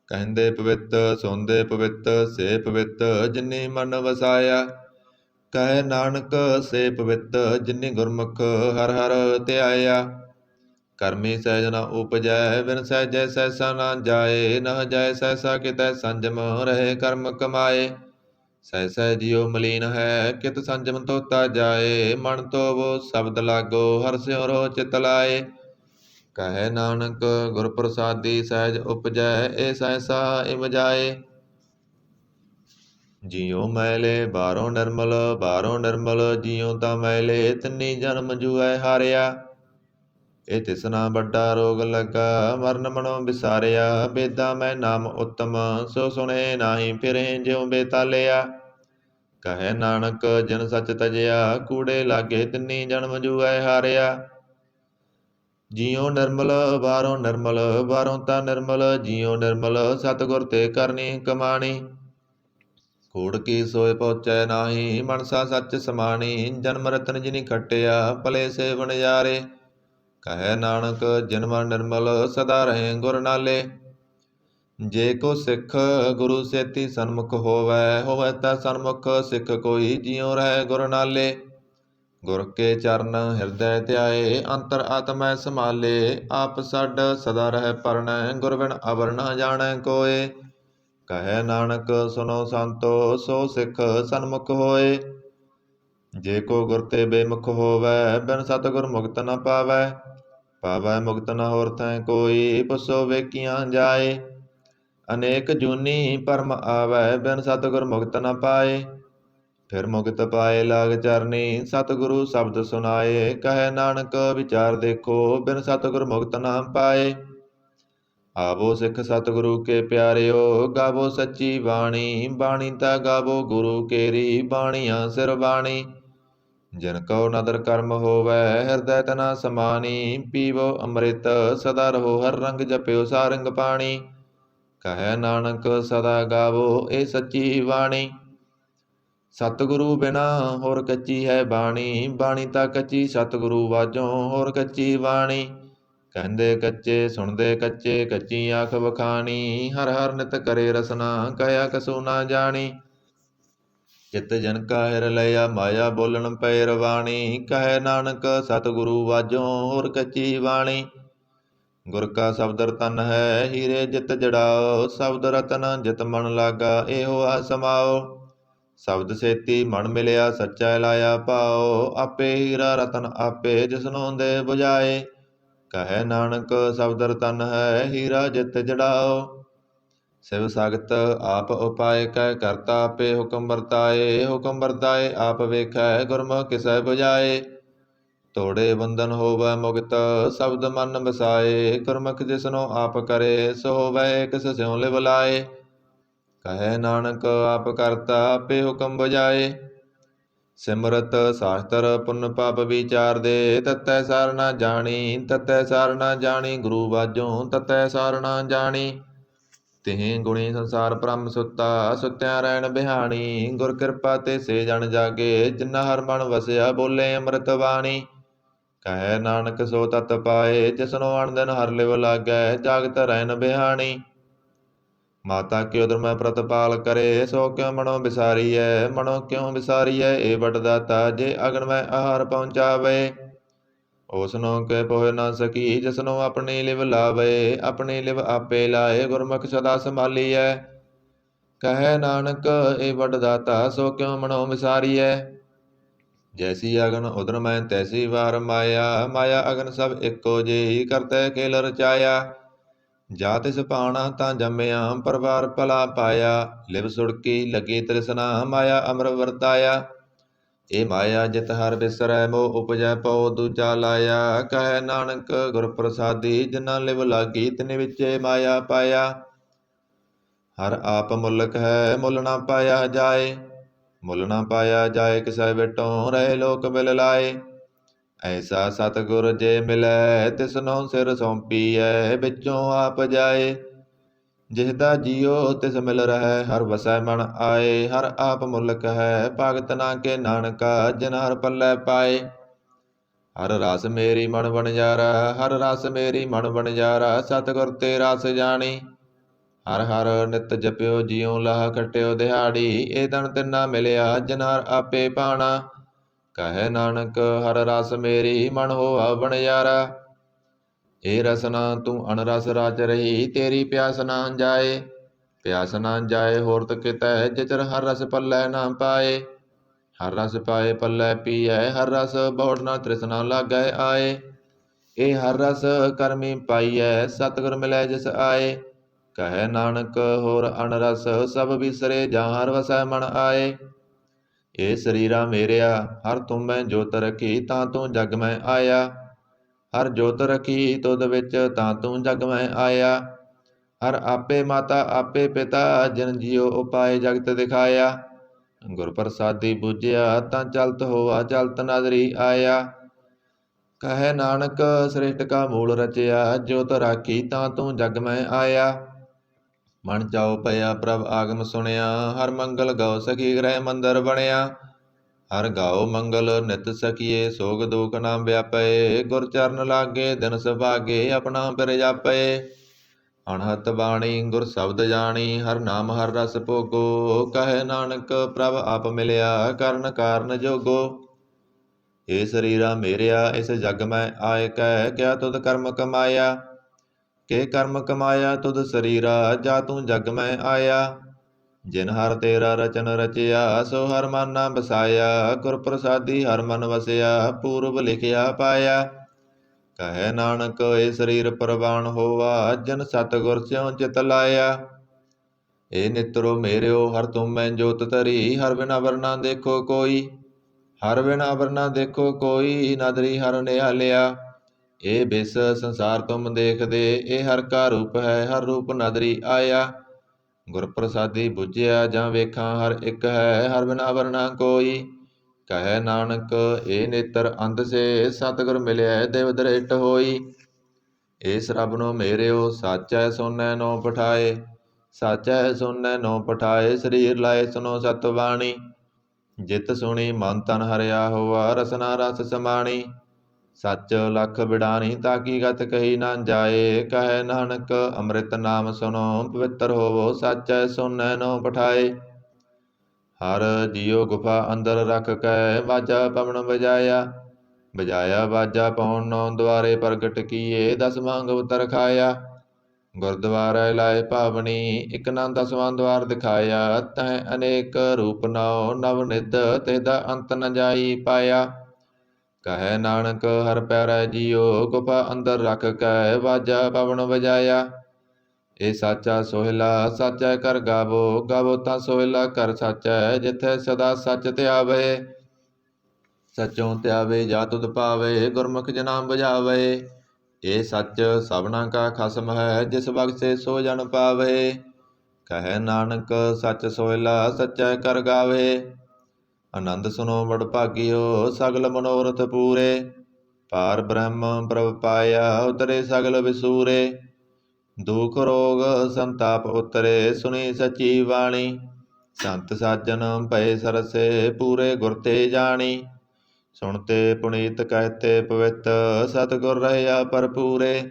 ਕਹਿੰਦੇ ਪਵਿੱਤ ਸੁਣਦੇ ਪਵਿੱਤ, ਸੇ ਪਵਿੱਤ ਜਿਨੀ ਮਨ ਵਸਾਇਆ। ਕਹੈ ਨਾਨਕ ਸੇ ਪਵਿੱਤ, ਜਿਨੀ ਗੁਰਮੁਖ ਹਰਿ ਹਰਿ ਧਿਆਇਆ। ਕਰਮੀ ਸਹਿਜ ਨ ਉਪਜੈ, ਬਿਨ ਸਹਿਜੈ ਸਹਿਸਾ ਨਾ ਜਾਏ। ਨ ਜਾਏ ਸਹਿਸਾ ਕਿਤੈ ਸੰਜਮ, ਰਹੇ ਕਰਮ ਕਮਾਏ। ਸਹਿਸਾ ਜਿਉ ਮਲੀਨ ਹੈ, ਕਿਤ ਸੰਜਮ ਧੋਤਾ ਜਾਏ। ਮਨ ਧੋਵੋ ਸ਼ਬਦ ਲਾਗੋ, ਹਰਿ ਸਿਉ ਰੋ ਚਿਤ ਲਾਏ। ਕਹੈ ਨਾਨਕ ਗੁਰ ਪ੍ਰਸਾਦੀ ਸਹਿਜ ਉਪਜੈ, ਏ ਸਹਿਸਾ ਇਮ ਜਾਏ। ਜਿਉ ਮੈਲੇ ਬਾਹਰੋਂ ਨਿਰਮਲ, ਬਾਹਰੋਂ ਨਿਰਮਲ ਜਿਉ ਤਾਂ ਮੈਲੇ। ਤਿੰਨੀ ਜਨਮ ਜੂਐ ਹਾਰਿਆ, ਇਹ ਤਿਸਨਾ ਵੱਡਾ ਰੋਗ ਲੱਗਾ। ਮਰਨ ਮਨੋ ਵਿਸਾਰਿਆ, ਬੇਦਾ ਮੈਂ ਨਾਮ ਉਤਮ। ਸੋ ਸੁਣੇ ਨਾਹੀ ਫਿਰੇ, ਜਿਉ ਬੇਤਾਲਿਆ। ਕਹੈ ਨਾਨਕ ਜਿਨ ਸੱਚ ਤਜਿਆ, ਕੂੜੇ ਲਾਗੇ ਤਿੰਨੀ ਜਨਮ ਜੂਐ ਹਾਰਿਆ। ਜਿਉ ਨਿਰਮਲ ਬਾਹਰੋਂ ਨਿਰਮਲ, ਬਾਹਰੋਂ ਤਾਂ ਨਿਰਮਲ। ਜਿਉ ਨਿਰਮਲ ਸਤਿਗੁਰ ਤੇ ਕਰਨੀ ਕਮਾਣੀ। ਕੂੜ ਕੀ ਸੋਇ ਪਹੁੰਚੈ ਨਾਹੀ, ਮਨਸਾ ਸੱਚ ਸਮਾਣੀ। ਜਨਮ ਰਤਨ ਜਿਨੀ ਖਟਿਆ, ਭਲੇ ਸੇ ਵਣਜਾਰੇ। ਕਹੈ ਨਾਨਕ ਜਿਨ ਮਨ ਨਿਰਮਲ, ਸਦਾ ਰਹੇ ਗੁਰ ਨਾਲੇ। ਜੇ ਕੋ ਸਿੱਖ ਗੁਰੂ ਸੇਤੀ ਸਨਮੁਖ ਹੋਵੈ, ਹੋਵੈ ਤਾਂ ਸਨਮੁਖ ਸਿੱਖ ਕੋਈ। ਜਿਉ ਰਹਿ ਗੁਰ ਨਾਲੇ, ਗੁਰ ਕੇ ਚਰਨ ਹਿਰਦੈ ਧਿਆਏ। ਅੰਤਰ ਆਤਮੈ ਸੰਭਾਲੇ, ਆਪ ਛੱਡ ਸਦਾ ਰਹਿ ਪਰਣੈ। ਗੁਰ ਬਿਨ ਅਵਰ ਨ ਜਾਣੈ ਕੋਇ। ਕਹੈ ਨਾਨਕ ਸੁਨੋ ਸੰਤੋ, ਸੋ ਸਿੱਖ ਸਨਮੁਖ ਹੋਏ। ਜੇ ਕੋ ਗੁਰ ਤੇ ਬੇਮੁਖ ਹੋਵੈ, ਬਿਨ ਸਤਿਗੁਰ ਮੁਕਤ ਨ ਪਾਵੈ। ਪਾਵੈ ਮੁਕਤ ਨ ਹੋਰ ਥੈ ਕੋਈ, ਪਸੋ ਵੇਖੀਆਂ ਜਾਏ। ਅਨੇਕ ਜੂਨੀ ਭਰਮ ਆਵੈ, ਬਿਨ ਸਤਿਗੁਰ ਮੁਕਤ ਨ ਪਾਏ। ਫਿਰ ਮੁਕਤ ਪਾਏ ਲਾਗ ਚਰਨੀ, ਸਤਿਗੁਰੂ ਸ਼ਬਦ ਸੁਨਾਏ। ਕਹੈ ਨਾਨਕ ਵਿਚਾਰ ਦੇਖੋ, ਬਿਨ ਸਤਿਗੁਰ ਮੁਕਤ ਨ ਪਾਏ। ਆਵੋ ਸਿੱਖ ਸਤਿਗੁਰੂ ਕੇ ਪਿਆਰਿਓ, ਗਾਵੋ ਸੱਚੀ ਬਾਣੀ। ਬਾਣੀ ਤਾਂ ਗਾਵੋ ਗੁਰੂ ਕੇਰੀ, ਬਾਣੀਆਂ ਸਿਰ ਬਾਣੀ। ਜਿਨ ਕਉ ਨਦਰ ਕਰਮ ਹੋਵੈ, ਹਿਰਦੈ ਤਨਾ ਸਮਾਨੀ। ਪੀਵੋ ਅੰਮ੍ਰਿਤ ਸਦਾ ਰਹੋ, ਹਰ ਰੰਗ ਜਪਿਓ ਸਾਰੰਗ ਪਾਣੀ। ਕਹੈ ਨਾਨਕ ਸਦਾ ਗਾਵੋ ਇਹ ਸੱਚੀ ਬਾਣੀ। ਸਤਿਗੁਰੂ ਬਿਨਾ ਹੋਰ ਕੱਚੀ ਹੈ ਬਾਣੀ। ਬਾਣੀ ਤਾਂ ਕੱਚੀ ਸਤਿਗੁਰੂ ਵਾਜੋਂ, ਹੋਰ ਕੱਚੀ ਬਾਣੀ। ਕਹਿੰਦੇ ਕੱਚੇ ਸੁਣਦੇ ਕੱਚੇ, ਕੱਚੀ ਆਖ ਵਖਾਣੀ। ਹਰ ਹਰ ਨਿਤ ਕਰੇ ਰਸਨਾ, ਕਹਿਆ ਕਸੂ ਨਾ ਜਾਣੀ। ਚਿਤ ਜਨ ਕਾ ਹਿਰ ਲਿਆ, ਮਾਇਆ ਬੋਲਣ ਪੈ ਰਵਾਣੀ। ਕਹੈ ਨਾਨਕ ਸਤਿਗੁਰੂ ਵਾਜੋਂ, ਹੋਰ ਕੱਚੀ ਬਾਣੀ। ਗੁਰ ਕਾ ਸ਼ਬਦ ਰਤਨ ਹੈ, ਹੀਰੇ ਜਿਤ ਜੜਾਓ। ਸ਼ਬਦ ਰਤਨ ਜਿਤ ਮਨ ਲਾਗਾ, ਇਹੋ ਆ ਸਮਾਓ। ਸ਼ਬਦ ਸੇਤੀ ਮਨ ਮਿਲਿਆ, ਸੱਚਾ ਲਾਇਆ ਭਾਓ। ਆਪੇ ਹੀਰਾ ਰਤਨ ਆਪੇ, ਜਿਸਨੂੰ ਦੇ ਬੁਝਾਏ। ਕਹੈ ਨਾਨਕ ਸ਼ਬਦ ਰਤਨ ਹੈ, ਹੀਰਾ ਜਿਤ ਜੜਾਓ। ਸਿਵ ਸਗਤ ਆਪ ਉਪਾਇ, ਕਹਿ ਕਰਤਾ ਆਪੇ ਹੁਕਮ ਵਰਤਾਏ। ਹੁਕਮ ਵਰਤਾਏ ਆਪ ਵੇਖੈ, ਗੁਰਮੁਖ ਕਿਸੈ ਬੁਝਾਏ। ਤੋੜੇ ਬੰਧਨ ਹੋਵੈ ਮੁਕਤ, ਸ਼ਬਦ ਮਨ ਵਸਾਏ। ਗੁਰਮੁਖ ਜਿਸਨੂੰ ਆਪ ਕਰੇ, ਸੋ ਹੋਵੈ ਕਿਸ ਸਿਉ ਲਿਵ ਲਾਏ। ਕਹੈ ਨਾਨਕ ਆਪ ਕਰਤਾ ਆਪੇ ਹੁਕਮ ਬੁਝਾਏ। ਸਿਮਰਤ ਸਾਸਤਰ ਪੁੰਨ ਪਾਪ ਵਿਚਾਰ ਦੇ, ਤਤੈ ਸਾਰ ਨਾ ਜਾਣੀ। ਤਤੈ ਸਾਰ ਨਾ ਜਾਣੀ, ਗੁਰੂ ਬਾਝੋਂ ਤਤੈ ਸਾਰ ਨਾ ਜਾਣੀ। ਤਿਹੀਂ ਗੁਣੀ ਸੰਸਾਰ ਭ੍ਰਮ ਸੁੱਤਾ, ਸੁੱਤਿਆਂ ਰਹਿਣ ਬਿਹਾਣੀ। ਗੁਰ ਕਿਰਪਾ ਤੇ ਸੇ ਜਨ ਜਾਗੇ, ਜਿਨ੍ਹਾਂ ਹਰ ਮਨ ਵਸਿਆ ਬੋਲੇ ਅੰਮ੍ਰਿਤ ਬਾਣੀ। ਕਹੈ ਨਾਨਕ ਸੋ ਤਤ ਪਾਏ, ਜਿਸਨੂੰ ਅਣਦਿਨ ਹਰਿ ਲਿਵ ਲਾਗੈ, ਜਾਗਤ ਰਹਿਣ ਬਿਹਾਣੀ। ਮਾਤਾ ਕਿਉ ਧਰਮੈ ਪ੍ਰਤਪਾਲ ਕਰੇ, ਸੋ ਕਿਉ ਮਨੋ ਵਿਸਾਰੀਐ। ਮਨੋ ਕਿਉ ਵਿਸਾਰੀਐ, ਏ ਵਡ ਦਾਤਾ, ਜੇ ਅਗਨ ਮੈਂ ਆਹਾਰ ਪਹੁੰਚਾਵੇ। ਉਸਨੂੰ ਕੇ ਪੋਹਿ ਨਾ ਸਕੀ, ਜਿਸਨੂੰ ਆਪਣੀ ਲਿਵ ਲਾਵੇ। ਆਪਣੀ ਲਿਵ ਆਪੇ ਲਾਏ, ਗੁਰਮੁਖ ਸਦਾ ਸੰਭਾਲੀਐ। ਕਹੈ ਨਾਨਕ ਏ ਵਡ ਦਾਤਾ, ਸੋ ਕਿਉ ਮਨੋ ਵਿਸਾਰੀਐ। ਜੈਸੀ ਅਗਨ ਉਦਰ ਮੈਂ ਤੈਸੀ ਵਾਰ ਮਾਇਆ। ਮਾਇਆ ਅਗਨ ਸਭ ਇੱਕੋ ਜਿਹੀ, ਕਰਤੈ ਖੇਲ ਰਚਾਇਆ। ਜਾ ਤਿਸ ਭਾਣਾ ਤਾਂ ਜੰਮਿਆ, ਪਰਵਾਰ ਭਲਾ ਪਾਇਆ। ਲਿਵ ਸੁੜਕੀ ਲੱਗੀ ਤ੍ਰਿਸ਼ਨਾ, ਮਾਇਆ ਅਮਰ ਵਰਤਾਇਆ। ਇਹ ਮਾਇਆ ਜਿਤ ਹਰ ਬਿਸਰੈ, ਮੋਹ ਉਪਜੈ ਪਉ ਦੂਜਾ ਲਾਇਆ। ਕਹੈ ਨਾਨਕ ਗੁਰ ਪ੍ਰਸਾਦੀ, ਜਿਨ੍ਹਾਂ ਲਿਵ ਲਾਗੀ, ਤਿਨ ਵਿੱਚੇ ਮਾਇਆ ਪਾਇਆ। ਹਰ ਆਪ ਮੁਲਕ ਹੈ, ਮੁੱਲ ਨਾ ਪਾਇਆ ਜਾਏ। ਮੁੱਲ ਨਾ ਪਾਇਆ ਜਾਏ, ਕਿਸੈ ਵਿਟੋਂ ਰਹੇ ਲੋਕ ਬਿਲ ਲਾਏ। ਐਸਾ ਸਤਿਗੁਰ ਜੇ ਮਿਲੈ, ਤਿਸਨੋ ਸਿਰ ਸੌਂਪੀਐ, ਵਿੱਚੋਂ ਆਪ ਜਾਏ। ਜਿਸਦਾ ਜੀਉ ਤਿਸ ਮਿਲ ਰਹਿ, ਹਰ ਵਸੈ ਮਨ ਆਏ। ਹਰ ਆਪ ਮੁਲਕ ਹੈ, ਭਗਤ ਨਾ ਕੇ ਨਾਨਕਾ, ਜਿਨ ਹਰ ਪੱਲੇ ਪਾਏ। ਹਰ ਰਸ ਮੇਰੀ ਮਨ ਵਣਜਾਰਾ, ਹਰ ਰਸ ਮੇਰੀ ਮਨ ਵਣਜਾਰਾ। ਸਤਿਗੁਰ ਤੇ ਰਸ ਜਾਣੀ। ਹਰ ਹਰ ਨਿਤ ਜਪਿਓ, ਜਿਉ ਲਾਹ ਖਟਿਓ ਦਿਹਾੜੀ। ਇਹ ਤਨ ਤਿਨਾ ਮਿਲਿਆ, ਜਿਨ ਹਰ ਆਪੇ ਭਾਣਾ। ਕਹੈ ਨਾਨਕ ਹਰ ਰਸ ਮੇਰੀ ਮਨ ਹੋਆ ਵਣਜਾਰਾ। ਇਹ ਰਸਨਾ ਤੂੰ ਅਨਰਸ ਰਚ ਰਹੀ, ਤੇਰੀ ਪਿਆਸ ਨਾ ਜਾਏ। ਪਿਆਸ ਨਾ ਜਾਏ ਹੋਰਤ ਕਿਤੈ, ਜਿਚਰ ਹਰ ਰਸ ਪੱਲੇ ਨਾ ਪਾਏ। ਹਰ ਰਸ ਪਾਏ ਪੱਲੇ ਪੀਐ, ਹਰ ਰਸ ਬੌੜ ਨਾ ਤ੍ਰਿਸ਼ਨਾ ਲਾਗੈ ਆਏ। ਇਹ ਹਰ ਰਸ ਕਰਮੀ ਪਾਈਐ, ਸਤਿਗੁਰ ਮਿਲੈ ਜਿਸ ਆਏ। ਕਹੈ ਨਾਨਕ ਹੋਰ ਅਨਰਸ ਸਭ ਵਿਸਰੇ, ਜਾਂ ਹਰ ਵਸੈ ਮਨ ਆਏ। ਇਹ ਸਰੀਰਾ ਮੇਰਿਆ ਹਰ ਤੁਮ ਮੈਂ ਜੋਤ ਰਖੀ, ਤਾਂ ਤੂੰ ਜਗ ਮੈਂ ਆਇਆ। ਹਰ ਜੋਤ ਰਖੀ ਤੁਧ ਵਿੱਚ, ਤਾਂ ਤੂੰ ਜਗ ਮੈਂ ਆਇਆ। ਹਰ ਆਪੇ ਮਾਤਾ ਆਪੇ ਪਿਤਾ, ਜਿਨ ਜੀਉ ਉਪਾਏ ਜਗਤ ਦਿਖਾਇਆ। ਗੁਰ ਪ੍ਰਸਾਦੀ ਬੁਝਿਆ, ਤਾਂ ਚਲਤ ਹੋਆ ਚਲਤ ਨਦਰੀ ਆਇਆ। ਕਹੈ ਨਾਨਕ ਸ੍ਰਿਸ਼ਟ ਕਾ ਮੂਲ ਰਚਿਆ, ਜੋਤ ਰਾਖੀ ਤਾਂ ਤੂੰ ਜਗ ਮੈਂ ਆਇਆ। ਮਨ ਚਾਉ ਭਇਆ ਪ੍ਰਭ ਆਗਮ ਸੁਣਿਆ, ਹਰ ਮੰਗਲ ਗਉ ਸਖੀ ਗ੍ਰਹਿ ਮੰਦਰ ਬਣਿਆ। ਹਰ ਗਾਓ ਮੰਗਲ ਨਿਤ ਸਖੀਏ, ਸੋਗ ਦੁਖ ਨਾ ਵਿਆਪੇ। ਗੁਰ ਚਰਨ ਲਾਗੇ ਦਿਨ ਸੁਭਾਗੇ, ਆਪਣਾ ਪਿਰ ਜਾਪੇ। ਅਣਹਤ ਬਾਣੀ ਗੁਰ ਸ਼ਬਦ ਜਾਣੀ, ਹਰ ਨਾਮ ਹਰ ਰਸ ਭੋਗੋ। ਕਹੈ ਨਾਨਕ ਪ੍ਰਭ ਆਪ ਮਿਲਿਆ, ਕਰਨ ਕਾਰਨ ਜੋਗੋ। ਇਹ ਸਰੀਰਾ ਮੇਰਿਆ ਇਸ ਜਗ ਮੈਂ ਆਏ ਕੈ, ਕਿਆ ਤੁਧ ਕਰਮ ਕਮਾਇਆ। ਕੇ ਕਰਮ ਕਮਾਇਆ ਤੁਧ ਸਰੀਰਾ, ਜਾ ਤੂੰ ਜਗ ਮੈਂ ਆਇਆ। ਜਿਨ ਹਰ ਤੇਰਾ ਰਚਨ ਰਚਿਆ, ਸੋ ਹਰ ਮਨ ਨਾ ਬਸਾਇਆ। ਗੁਰ ਪ੍ਰਸਾਦੀ ਹਰ ਮਨ ਵਸਿਆ, ਪੂਰਬ ਲਿਖਿਆ ਪਾਇਆ। ਕਹੈ ਨਾਨਕ ਇਹ ਸਰੀਰ ਪ੍ਰਵਾਨ ਹੋਵਾ, ਜਿਨ ਸਤਿਗੁਰ ਸਿਉ ਚਿਤ ਲਾਇਆ। ਇਹ ਨਿਤਰੋ ਮੇਰਿਓ ਹਰ ਤੁਮ ਮੈਂ ਜੋਤ ਧਰੀ, ਹਰ ਬਿਨ ਅਵਰ ਨਾ ਦੇਖੋ ਕੋਈ। ਹਰ ਬਿਨ ਅਵਰ ਨਾ ਦੇਖੋ ਕੋਈ, ਨਦਰੀ ਹਰ ਨਿਹਾਲਿਆ। ਇਹ ਬਿਸ ਸੰਸਾਰ ਤੁਮ ਦੇਖਦੇ, ਇਹ ਹਰ ਕਾ ਰੂਪ ਹੈ, ਹਰ ਰੂਪ ਨਦਰੀ ਆਇਆ। ਗੁਰ ਪ੍ਰਸਾਦੀ ਬੁਝਿਆ, ਜਾਂ ਵੇਖਾਂ ਹਰ ਇੱਕ ਹੈ, ਹਰ ਬਿਨ ਅਵਰ ਨਾ ਕੋਈ। ਕਹੈ ਨਾਨਕ ਇਹ ਨੇਤਰ ਅੰਧ ਸੇ, ਸਤਿਗੁਰ ਮਿਲਿਆ ਦੇਵ ਦ੍ਰਿਸ਼ਟ ਹੋਈ। ਇਸ ਰੱਬ ਨੂੰ ਮੇਰਿਓ ਸਾਚੈ ਸੋਨੈ ਨੋ ਪਠਾਏ। ਸਾਚੈ ਸੋਨੈ ਨੋ ਪਠਾਏ, ਸਰੀਰ ਲਾਏ ਸੁਨੋ ਸਤ ਬਾਣੀ। ਜਿਤ ਸੁਣੀ ਮਨ ਤਨ ਹਰਿਆ ਹੋਆ, ਰਸਨਾ ਰਸ ਸਮਾਣੀ। ਸੱਚ ਲਖ ਬਿਡਾਨੀ, ਤਾਕੀ ਗਤ ਕਹੀ ਨਾ ਜਾਏ। ਕਹੈ ਨਾਨਕ ਅੰਮ੍ਰਿਤ ਨਾਮ ਸੁਨੋ, ਪਵਿੱਤਰ ਹੋਵੋ ਸਾਚੈ ਸੋਨੈ ਨੋ ਪਠਾਏ। ਹਰ ਜੀਉ ਗੁਫਾ ਅੰਦਰ ਰਖ ਕੈ, ਵਾਜਾ ਪਵਨ ਵਜਾਇਆ। ਬਜਾਇਆ ਬਾਜਾ ਪੌਣ ਨੌ ਦੁਆਰੇ ਪ੍ਰਗਟ ਕੀਏ, 10 ਮੰਗ ਉਤਰ ਖਾਇਆ। ਗੁਰਦੁਆਰਾ ਲਾਏ ਭਾਵਨੀ, ਇਕ ਨਾ 10ਵਾਂ ਦੁਆਰ ਦਿਖਾਇਆ। ਤੈ ਅਨੇਕ ਰੂਪ ਨੌ ਨਵ ਨਿਧ, ਤੇਦਾ ਅੰਤ ਨ ਜਾਈ ਪਾਇਆ। ਕਹੈ ਨਾਨਕ ਹਰ ਪੈਰੈ ਜੀਓ, ਗੁਫਾ ਅੰਦਰ ਰਖ ਕੈ ਬਾਜਾ ਪਵਨ ਵਜਾਇਆ। ਇਹ ਸਾਚਾ ਸੋਹਿਲਾ ਸਾਚੈ ਕਰ ਗਾਵੋ, ਗਾਵੋ ਤਾਂ ਸੋਹਿਲਾ ਕਰ ਸਾਚੈ, ਜਿੱਥੈ ਸਦਾ ਸੱਚ ਧਿਆਵੇ। ਸਚੋਂ ਧਿਆਵੇ ਜਾ ਤੁਧ ਪਾਵੇ, ਗੁਰਮੁਖ ਜਨਾ ਬੁਝਾਵੇ। ਇਹ ਸੱਚ ਸਭਨਾ ਕਾ ਖਸਮ ਹੈ, ਜਿਸ ਬਖਸ਼ੇ ਸੋ ਜਨ ਪਾਵੇ। ਕਹੈ ਨਾਨਕ ਸੱਚ ਸੋਹਿਲਾ ਸਚੈ ਕਰ ਗਾਵੇ। ਆਨੰਦ ਸੁਨੋ ਬੜ ਭਾਗਿਓ, ਸਗਲ ਮਨੋਰਥ ਪੂਰੇ। ਪਾਰ ਬ੍ਰਹਮ ਪ੍ਰਭ ਪਾਇਆ, ਉਤਰੇ ਸਗਲ ਵਿਸੂਰੇ। ਦੁਖ ਰੋਗ ਸੰਤਾਪ ਉਤਰੇ, ਸੁਣੀ ਸੱਚੀ ਬਾਣੀ। ਸੰਤ ਸਾਜਨ ਭਏ ਸਰਸੇ, ਪੂਰੇ ਗੁਰ ਤੇ ਜਾਣੀ। ਸੁਣਤੇ ਪੁਨੀਤ ਕਹਿਤੇ ਪਵਿੱਤ, ਸਤਿਗੁਰ ਰਹਿਆ ਭਰਪੂਰੇ।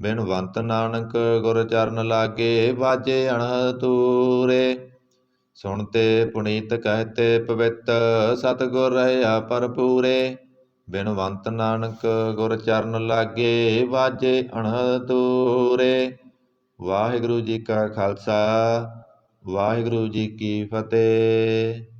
ਬਿਨਵੰਤ ਨਾਨਕ ਗੁਰ ਚਰਨ ਲਾਗੇ, ਵਾਜੇ ਅਣਤੂਰੇ। ਸੁਣਤੇ ਪੁਨੀਤ ਕਹਿਤੇ ਪਵਿੱਤ, ਸਤਿਗੁਰ ਰਹਿਆ ਭਰਪੂਰੇ। ਬਿਨਵੰਤ ਨਾਨਕ ਗੁਰ ਚਰਨ ਲਾਗੇ, ਵਾਜੇ ਅਣਤੂਰੇ। ਵਾਹਿਗੁਰੂ ਜੀ ਕਾ ਖਾਲਸਾ, ਵਾਹਿਗੁਰੂ ਜੀ ਕੀ ਫਤਿਹ।